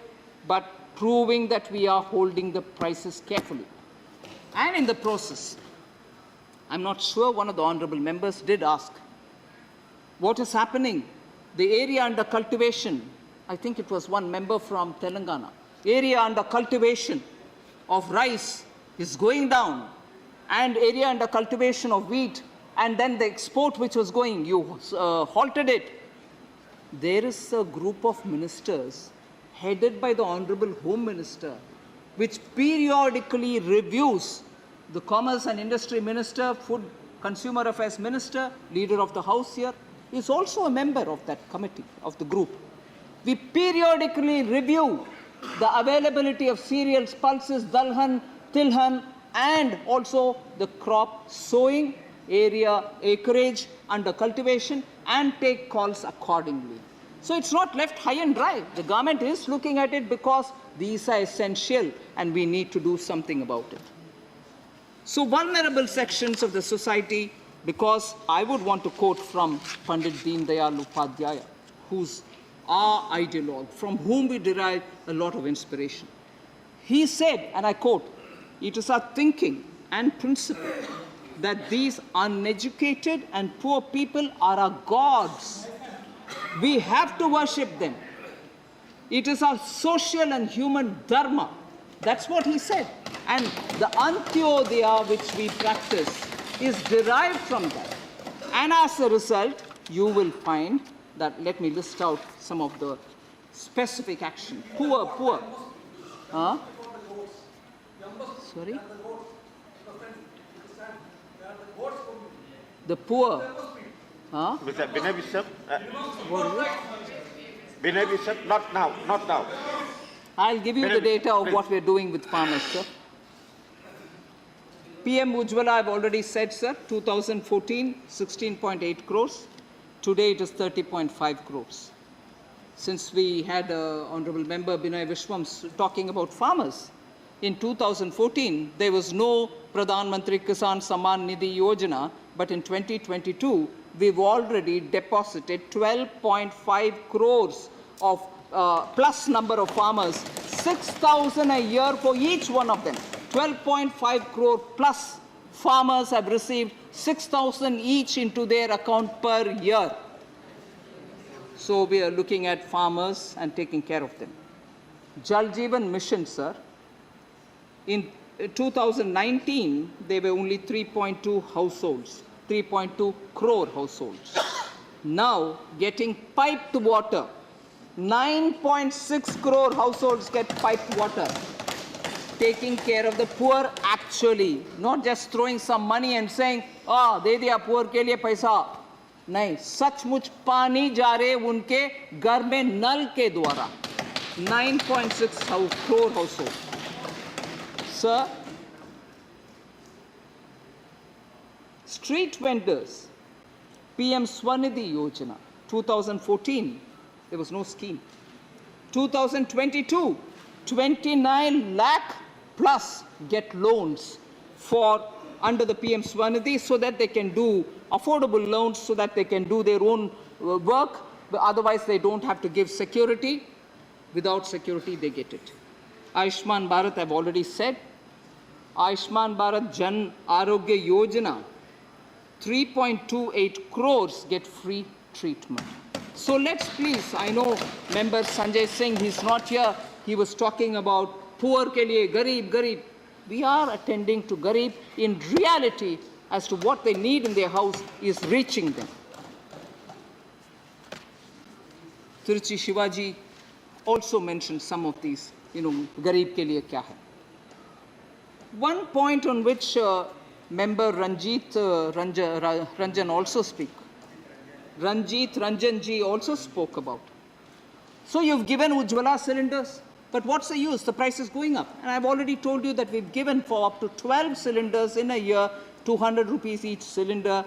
but proving that we are holding the prices carefully. And in the process, I'm not sure, one of the honorable members did ask, what is happening? The area under cultivation, I think it was one member from Telangana, area under cultivation of rice is going down, and area under cultivation of wheat, and then the export which was going, you halted it. There is a group of ministers headed by the Honorable Home Minister, which periodically reviews the Commerce and Industry Minister, Food Consumer Affairs Minister, Leader of the House here, is also a member of that committee, of the group. We periodically review the availability of cereals, pulses, dalhan, tilhan, and also the crop sowing, area, acreage under cultivation, and take calls accordingly. So it's not left high and dry. The government is looking at it because these are essential and we need to do something about it. So vulnerable sections of the society, because I would want to quote from Pandit Deen Dayal Upadhyaya, who's our ideologue, from whom we derive a lot of inspiration. He said, and I quote, "It is our thinking and principle that these uneducated and poor people are our gods. We have to worship them. It is our social and human dharma." That's what he said. And the Antyodaya which we practice is derived from that. And as a result, you will find that, let me list out some of the specific action. Poor. Huh? Sorry? The poor. Huh? Mr. Binay Bishop, What is it? Binay Bishop, not now. I'll give you the data of what we're doing with farmers, sir. PM Ujjwala, I've already said, sir, 2014, 16.8 crores. Today it is 30.5 crores. Since we had Honorable Member Binay Vishwam talking about farmers, in 2014, there was no Pradhan Mantri Kisan Samman Nidhi Yojana, but in 2022, we've already deposited 12.5 crores of plus number of farmers, 6,000 a year for each one of them. 12.5 crore plus farmers have received 6,000 each into their account per year. So we are looking at farmers and taking care of them. Jal Jeevan Mission, sir. In 2019, there were only 3.2 households, 3.2 crore households. Now, getting piped water, 9.6 crore households get piped water. Taking care of the poor actually, not just throwing some money and saying, दे दिया poor के लिए पैसा. नहीं, सचमुच पानी जा रहे उनके घर में नल के द्वारा. 9.6 crore households. Sir, street vendors, PM Swanidhi Yojana, 2014, there was no scheme. 2022, 29 lakh plus get loans for under the PM Swanidhi so that they can do affordable loans, so that they can do their own work but otherwise they don't have to give security. Without security, they get it. Ayushman Bharat, I've already said. Ayushman Bharat Jan Arogya Yojana, 3.28 crores get free treatment. So let's please, I know member Sanjay Singh, he's not here, he was talking about poor ke liye, garib. We are attending to garib. In reality, as to what they need in their house is reaching them. Tiruchi Shivaji also mentioned some of these, garib ke liye kya hai. One point on which member Ranjan also speak. Ranjan ji also spoke about. So you've given Ujjwala cylinders, but what's the use? The price is going up. And I've already told you that we've given for up to 12 cylinders in a year, 200 rupees each cylinder.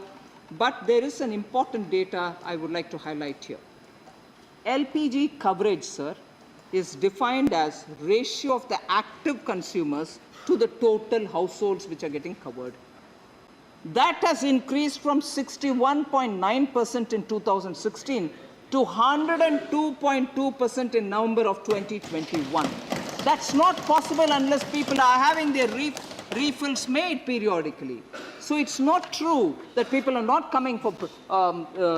But there is an important data I would like to highlight here. Lpg coverage, sir, is defined as ratio of the active consumers to the total households which are getting covered. That has increased from 61.9% in 2016 to 102.2% in November of 2021. That's not possible unless people are having their refills made periodically. So it's not true that people are not coming for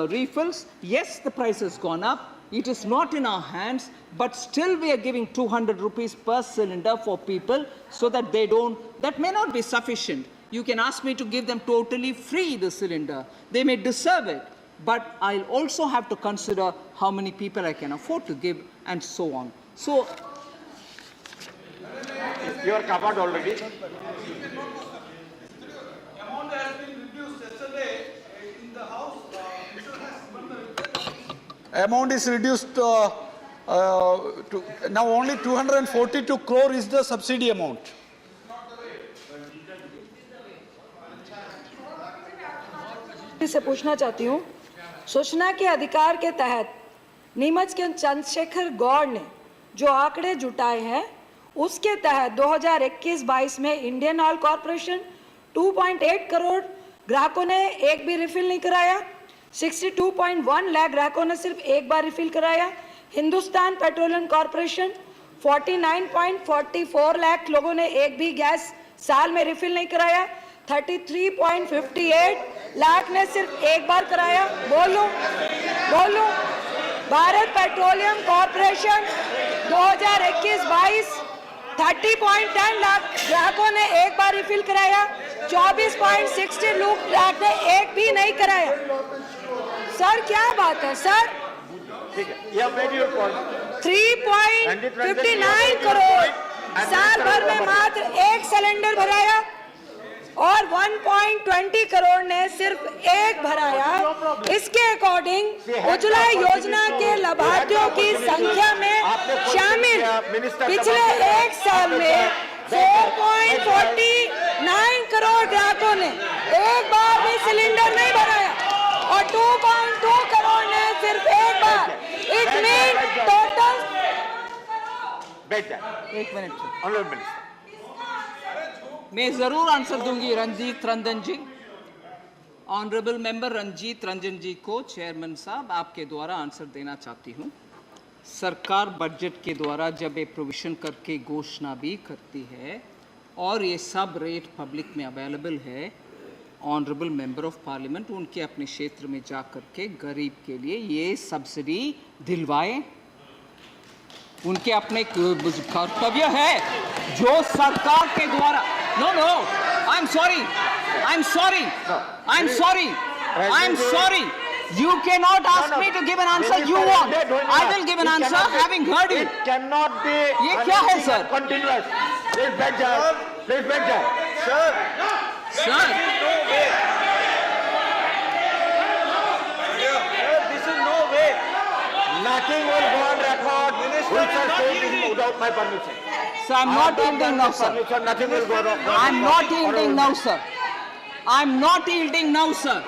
refills. Yes, the price has gone up. It is not in our hands, but still we are giving 200 rupees per cylinder for people so that they don't, that may not be sufficient. You can ask me to give them totally free the cylinder. They may deserve it, but I'll also have to consider how many people I can afford to give and so on. So, You are covered already. Amount has been reduced yesterday in the house. Amount is reduced to now only 242 crore is the subsidy amount. से पूछना चाहती हूँ, सूचना के अधिकार के तहत नीमच के चंद्रशेखर गौड़ ने जो आंकड़े जुटाए हैं, उसके तहत 2021-22 में इंडियन ऑयल कॉरपोरेशन 2.8 करोड़ ग्राहकों ने एक भी रिफिल नहीं कराया, 62.1 लाख ग्राहकों ने सिर्फ एक बार रिफिल कराया, हिंदुस्तान पेट्रोलियम कॉरपोरेशन 49.44 लाख लोगों ने एक भी गैस साल में रिफिल नहीं कराया, 33.58 लाख ने सिर्फ एक बार कराया। बोलूं भारत पेट्रोलियम कॉरपोरेशन 2021-22 30.10 लाख ग्राहकों ने एक बार रिफिल कराया, 24.60 लाख ने एक भी नहीं कराया। सर क्या बात है सर? 3.59 करोड़ साल भर में मात्र एक सिलेंडर भराया और 1.20 करोड़ ने सिर्फ एक भराया। इसके अकॉर्डिंग उज्ज्वला योजना के लाभार्थियों की संख्या में शामिल पिछले एक साल में 4.49 करोड़ ग्राहकों ने एक बार भी सिलेंडर नहीं भराया और 2.2 करोड़ ने सिर्फ एक बार। It mean total. एक मिनट मैं जरूर आंसर दूंगी रंजीत रंजन जी। ऑनरेबल मेंबर रंजीत रंजन जी को चेयरमैन साहब आपके द्वारा आंसर देना चाहती हूं। सरकार बजट के द्वारा जब ये प्रोविजन करके घोषणा भी करती है और ये सब रेट पब्लिक में अवेलेबल है, ऑनरेबल मेंबर ऑफ पार्लियामेंट उनके अपने क्षेत्र में जा करके गरीब के लिए ये सब्सिडी दिलवाए। उनके अपने कर्तव्य है जो सरकार के द्वारा। No, I'm sorry. You cannot ask me to give an answer you want. I will give an answer having heard you. It cannot be. ये क्या है sir? Continuous. Please back down. Sir. This is no way. Nothing will go on record. Which are saying without my permission. So I'm not yielding now, sir. Nothing will go wrong. I'm not yielding now, sir.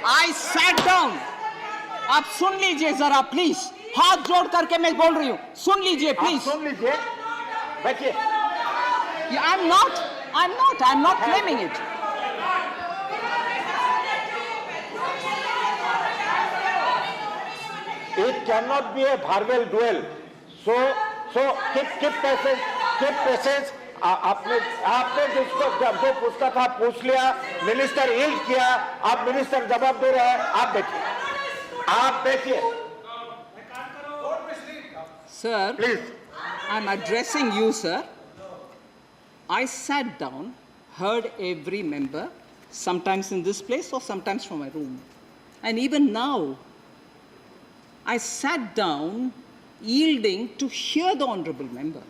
I sat down. आप सुन लीजिए जरा please, हाथ जोड़ करके मैं बोल रही हूँ, सुन लीजिए प्लीज। सुन लीजिए, बैठिए। I'm not claiming it. It cannot be a verbal duel. So keep patience. आपने जिसको जो पूछता था पूछ लिया, मिनिस्टर यील्ड किया, अब मिनिस्टर जवाब दे रहे हैं, आप देखिए. Sir, Please. I'm addressing you, sir. I sat down, heard every member, sometimes in this place or sometimes from my room. And even now, I sat down, yielding to hear the honorable member.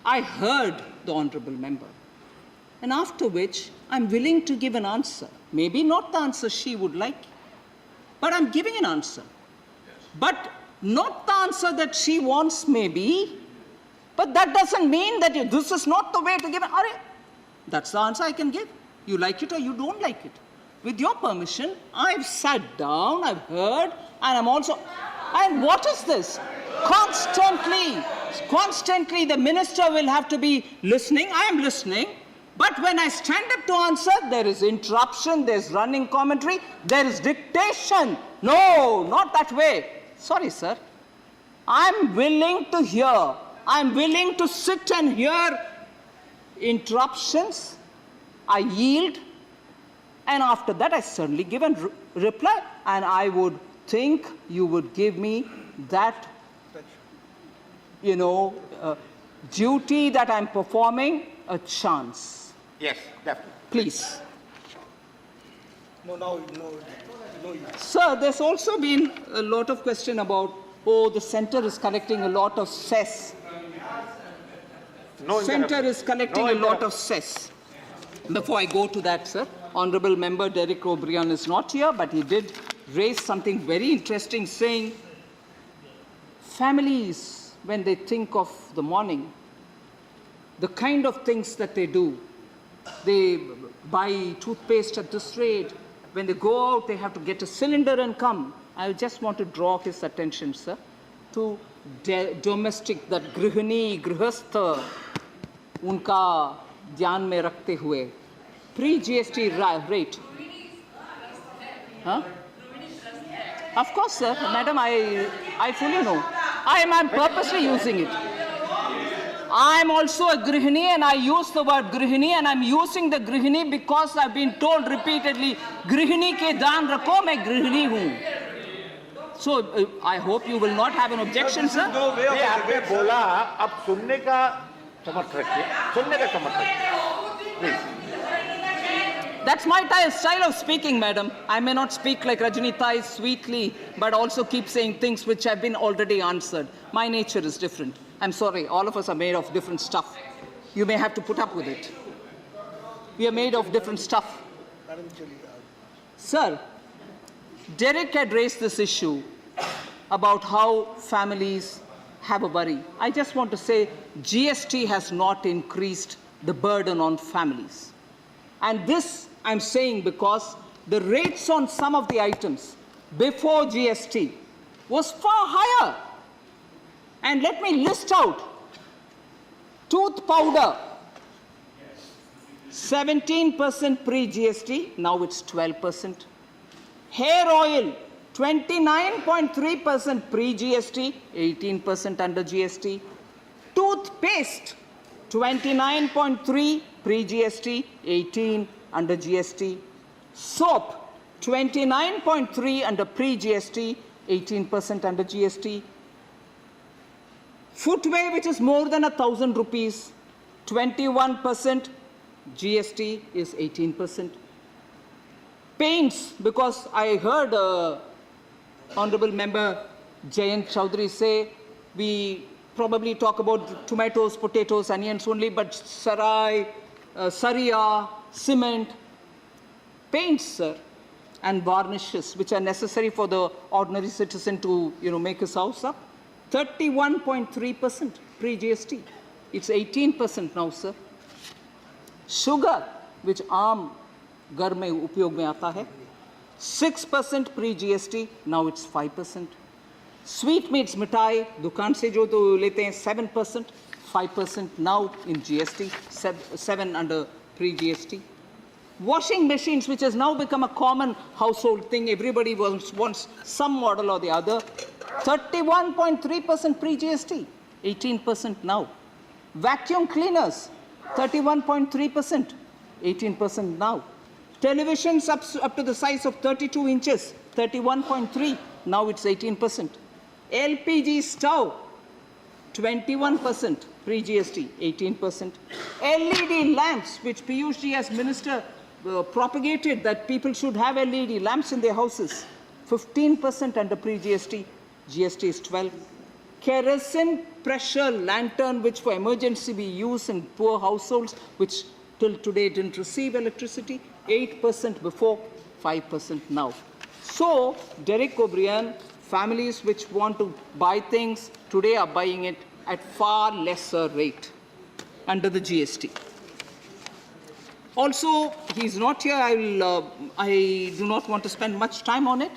I heard the honorable member. And after which, I'm willing to give an answer. Maybe not the answer she would like, but I'm giving an answer. But not the answer that she wants, maybe, but that doesn't mean that this is not the way to give it. That's the answer I can give. You like it or you don't like it. With your permission, I've sat down, I've heard, and I'm also. And what is this? Constantly, the minister will have to be listening. I am listening. But when I stand up to answer, there is interruption, there's running commentary, there is dictation. No, not that way. Sorry, sir. I'm willing to hear. I'm willing to sit and hear interruptions. I yield. And after that, I certainly give a reply. And I would think you would give me that, duty that I'm performing a chance. Yes, definitely. Please. No. Sir, there's also been a lot of question about, the center is collecting a lot of cess. Center is collecting a lot of cess. Before I go to that, sir, Honorable Member Derek O'Brien is not here, but he did raise something very interesting, saying families, when they think of the morning, the kind of things that they do, they buy toothpaste at this rate. When they go out, they have to get a cylinder and come. I just want to draw his attention, sir, to domestic, that grihani, grihastha, unka dhyan mein rakhte hue. Pre-GST rate. Huh? Of course, sir. Madam, I fully know. I'm purposely using it. I'm also a grihini and I use the word grihini and I'm using the grihini because I've been told repeatedly, grihini ke daan rakho, main grihini hoon. So I hope you will not have an objection, sir. ये आपने बोला, अब सुनने का समर्थ रखिए. Please. That's my style of speaking, madam. I may not speak like Rajani sweetly, but also keep saying things which have been already answered. My nature is different. I'm sorry, all of us are made of different stuff. You may have to put up with it. We are made of different stuff. Sir, Derek had raised this issue about how families have a worry. I just want to say GST has not increased the burden on families. And this I'm saying because the rates on some of the items before GST was far higher. And let me list out. Tooth powder, 17% pre-GST, now it's 12%. Hair oil, 29.3% pre-GST, 18% under GST. Toothpaste, 29.3 pre-GST, 18 under GST. Soap, 29.3 under pre-GST, 18% under GST. Footwear, which is more than 1,000 rupees, 21%, GST is 18%. Paints, because I heard Honorable Member Jayant Chowdhury say we probably talk about tomatoes, potatoes, onions only, but sarai, saria, cement, paints, sir, and varnishes, which are necessary for the ordinary citizen to, make his house up. 31.3% pre-GST. It's 18% now, sir. Sugar, which aam घर में उपयोग में आता है, 6% pre-GST, now it's 5%. Sweetmeats, मिठाई, दुकान से जो तो लेते हैं 7%, 5% now in GST, 7 under pre-GST. Washing machines, which has now become a common household thing, everybody wants some model or the other, 31.3% pre-GST, 18% now. Vacuum cleaners, 31.3%, 18% now. Televisions up to the size of 32 inches, 31.3, now it's 18%. LPG stove, 21%, pre-GST, 18%. LED lamps, which Piyush as minister propagated that people should have LED lamps in their houses, 15% under pre-GST, GST is 12. Kerosene pressure lantern, which for emergency we use in poor households, which till today didn't receive electricity, 8% before, 5% now. So, Derek O'Brien, families which want to buy things today are buying it at far lesser rate under the GST. Also, he's not here. I do not want to spend much time on it,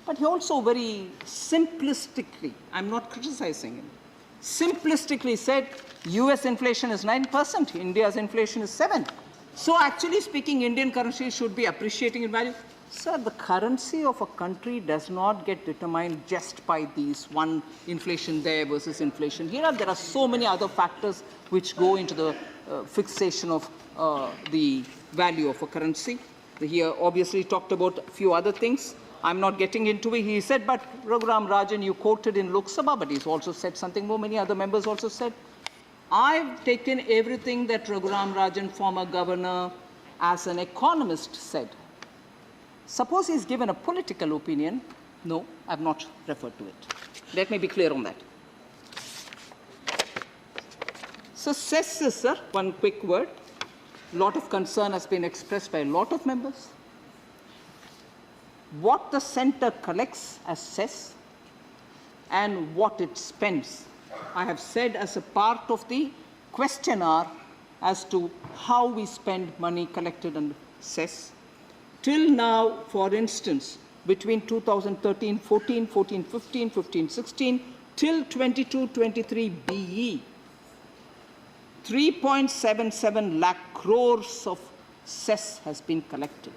but he also very simplistically, I'm not criticizing him, simplistically said US inflation is 9%, India's inflation is 7%. So actually speaking, Indian currency should be appreciating in value. Sir, the currency of a country does not get determined just by these one inflation there versus inflation here. There are so many other factors which go into the fixation of the value of a currency. He obviously talked about a few other things. I'm not getting into it. He said, but Raghuram Rajan, you quoted in Lok Sabha, but he's also said something more. Many other members also said. I've taken everything that Raghuram Rajan, former governor, as an economist said. Suppose he's given a political opinion. No, I've not referred to it. Let me be clear on that. So, cess, sir, one quick word. A lot of concern has been expressed by a lot of members. What the center collects as cess and what it spends. I have said as a part of the questionnaire as to how we spend money collected under cess. Till now, for instance, between 2013-14, 14-15, 15-16, till 22-23 BE, 3.77 lakh crores of cess has been collected.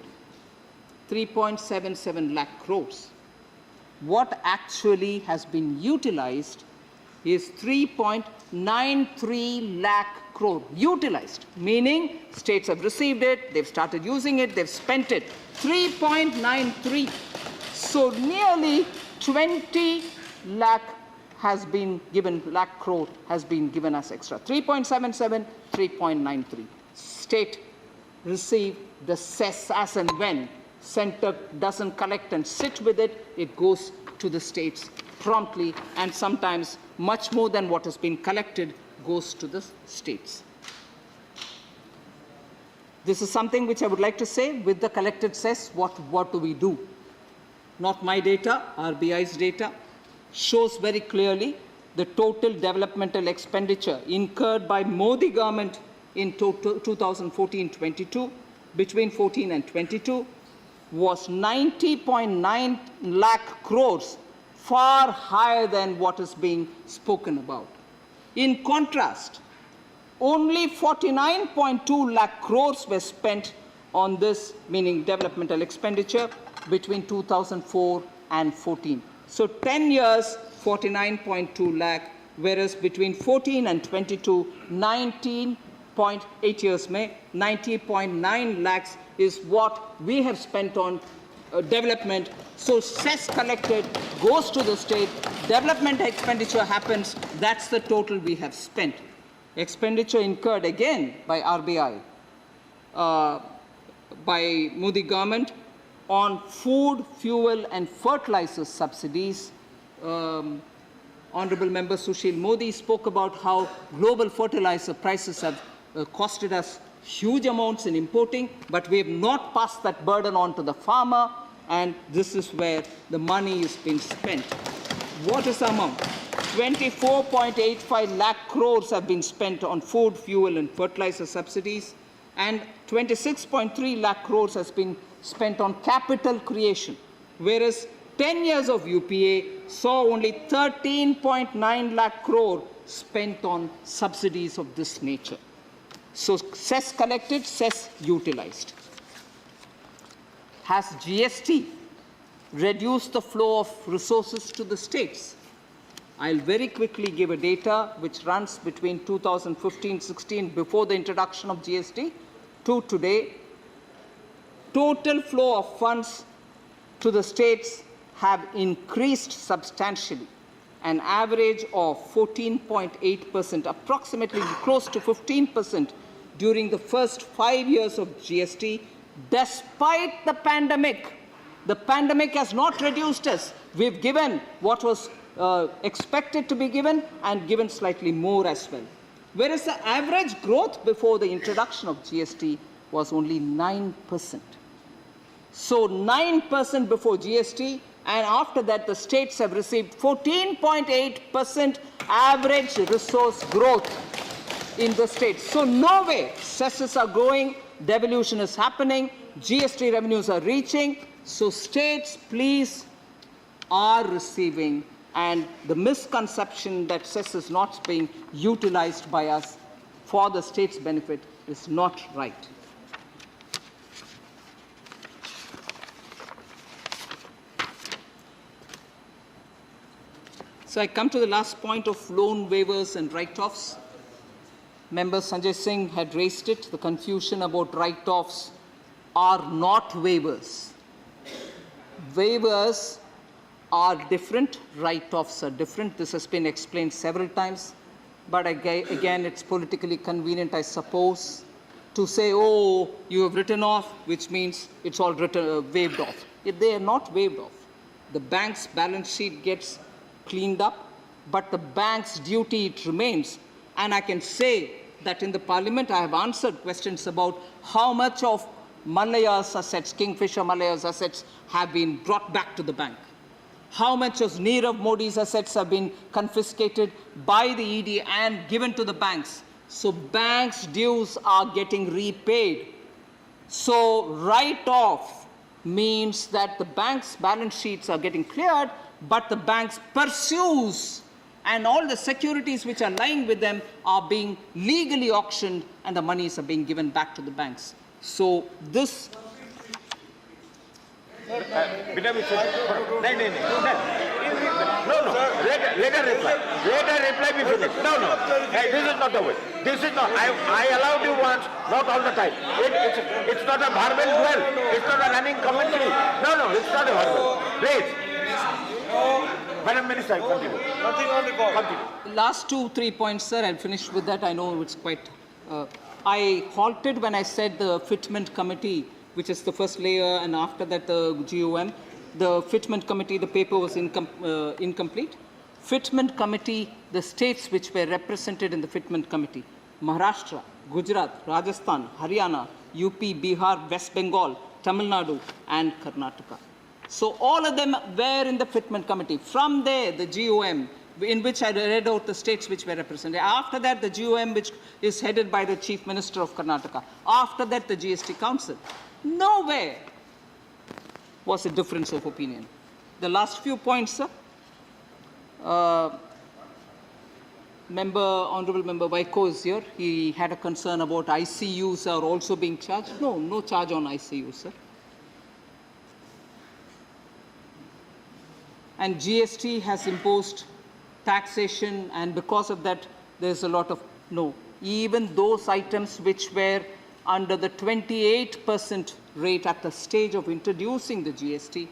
3.77 lakh crores. What actually has been utilized is 3.93 lakh crore. Utilized, meaning states have received it, they've started using it, they've spent it. 3.93. So nearly 20 lakh has been given, lakh crore has been given as extra. 3.77, 3.93. State receive the cess as and when. Center doesn't collect and sit with it, it goes to the states promptly, and sometimes much more than what has been collected goes to the states. This is something which I would like to say. With the collected cess, what do we do? Not my data, RBI's data shows very clearly the total developmental expenditure incurred by Modi government in 2014-22, between 14 and 22, was 90.9 lakh crores, far higher than what is being spoken about. In contrast, only 49.2 lakh crores were spent on this, meaning developmental expenditure, between 2004 and 14. So 10 years, 49.2 lakh, whereas between 14 and 22, 19.8 years, 90.9 lakhs is what we have spent on development. So cess collected goes to the state, development expenditure happens, that's the total we have spent. Expenditure incurred again by RBI, by Modi government on food, fuel and fertilizer subsidies. Honorable Member Sushil Modi spoke about how global fertilizer prices have costed us huge amounts in importing, but we have not passed that burden on to the farmer, and this is where the money is being spent. What is the amount? 24.85 lakh crores have been spent on food, fuel and fertilizer subsidies, and 26.3 lakh crores has been spent on capital creation, whereas 10 years of UPA saw only 13.9 lakh crore spent on subsidies of this nature. So cess collected, cess utilized. has GST reduced the flow of resources to the states? I'll very quickly give a data which runs between 2015-16, before the introduction of GST, to today. Total flow of funds to the states have increased substantially, an average of 14.8%, approximately close to 15% during the first 5 years of GST, despite the pandemic. The pandemic has not reduced us. We've given what was expected to be given and given slightly more as well. Whereas the average growth before the introduction of GST was only 9%. So 9% before GST, and after that the states have received 14.8% average resource growth in the states. So no way cesses are growing, devolution is happening, GST revenues are reaching. So states, please, are receiving, and the misconception that cess is not being utilized by us for the state's benefit is not right. So I come to the last point of loan waivers and write-offs. Member Sanjay Singh had raised it. The confusion about write-offs are not waivers. Waivers are different, write-offs are different. This has been explained several times. But again, it's politically convenient, I suppose, to say, oh, you have written off, which means it's all waived off. They are not waived off. The bank's balance sheet gets cleaned up, but the bank's duty, it remains. And I can say that in the parliament, I have answered questions about how much of Malaya's assets, Kingfisher Malaya's assets, have been brought back to the bank. How much of Nirav Modi's assets have been confiscated by the ED and given to the banks. So banks' dues are getting repaid. So write-off means that the bank's balance sheets are getting cleared, but the banks pursues, and all the securities which are lying with them are being legally auctioned, and the monies are being given back to the banks. So this... No, let her reply. Let her reply be finished. No. Hey, this is not the way. This is not. I allowed you once, not all the time. It's not a verbal duel. It's not a running commentary. No, it's not a verbal. Please. Madam Minister, continue. Nothing on the call. Continue. Last 2-3 points, sir. I'll finish with that. I know it's quite... I halted when I said the fitment committee, which is the first layer, and after that the GOM. The fitment committee, the paper was incomplete. Fitment committee, the states which were represented in the fitment committee: Maharashtra, Gujarat, Rajasthan, Haryana, UP, Bihar, West Bengal, Tamil Nadu, and Karnataka. So all of them were in the fitment committee. From there, the GOM, in which I read out the states which were represented. After that, the GOM, which is headed by the Chief Minister of Karnataka. After that, the GST Council. Nowhere was a difference of opinion. The last few points, sir. Honorable Member Vaiko is here. He had a concern about ICUs are also being charged. No charge on ICUs, sir. And GST has imposed taxation, and because of that, there's a lot of even those items which were under the 28% rate at the stage of introducing the GST,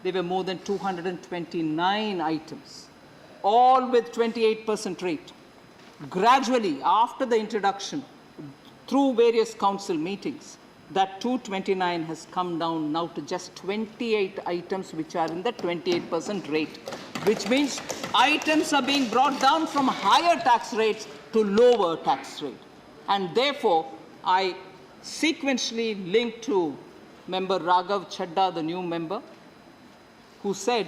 there were more than 229 items, all with 28% rate. Gradually, after the introduction, through various council meetings, that 229 has come down now to just 28 items which are in the 28% rate, which means items are being brought down from higher tax rates to lower tax rate. And therefore, I sequentially linked to Member Raghav Chadda, the new member, who said,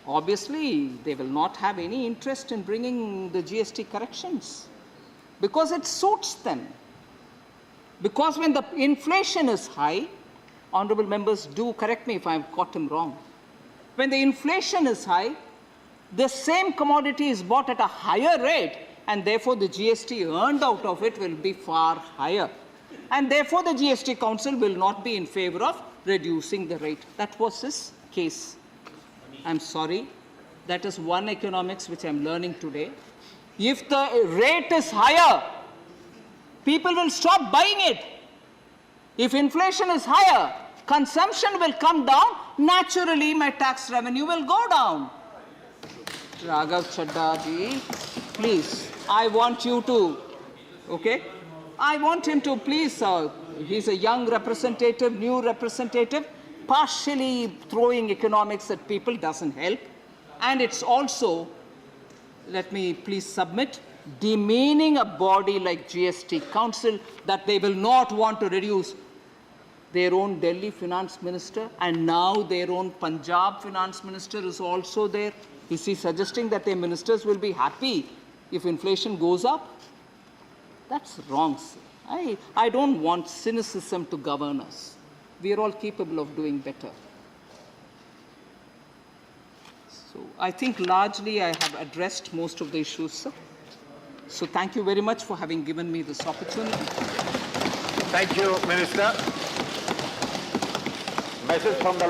obviously, they will not have any interest in bringing the GST corrections because it suits them. Because when the inflation is high, honorable members, do correct me if I've got him wrong. When the inflation is high, the same commodity is bought at a higher rate, and therefore the GST earned out of it will be far higher. And therefore the GST Council will not be in favor of reducing the rate. That was his case. I'm sorry. That is one economics which I'm learning today. If the rate is higher, people will stop buying it. If inflation is higher, consumption will come down. Naturally, my tax revenue will go down. Raghav Chadda ji, please, I want you to, okay? I want him to please, he's a young representative, new representative, partially throwing economics at people doesn't help. And it's also, let me please submit, demeaning a body like GST Council that they will not want to reduce. Their own Delhi finance minister and now their own Punjab finance minister is also there. Is he suggesting that their ministers will be happy if inflation goes up? That's wrong, sir. I don't want cynicism to govern us. We are all capable of doing better. So I think largely I have addressed most of the issues, sir. So thank you very much for having given me this opportunity. Thank you, Minister. Message from the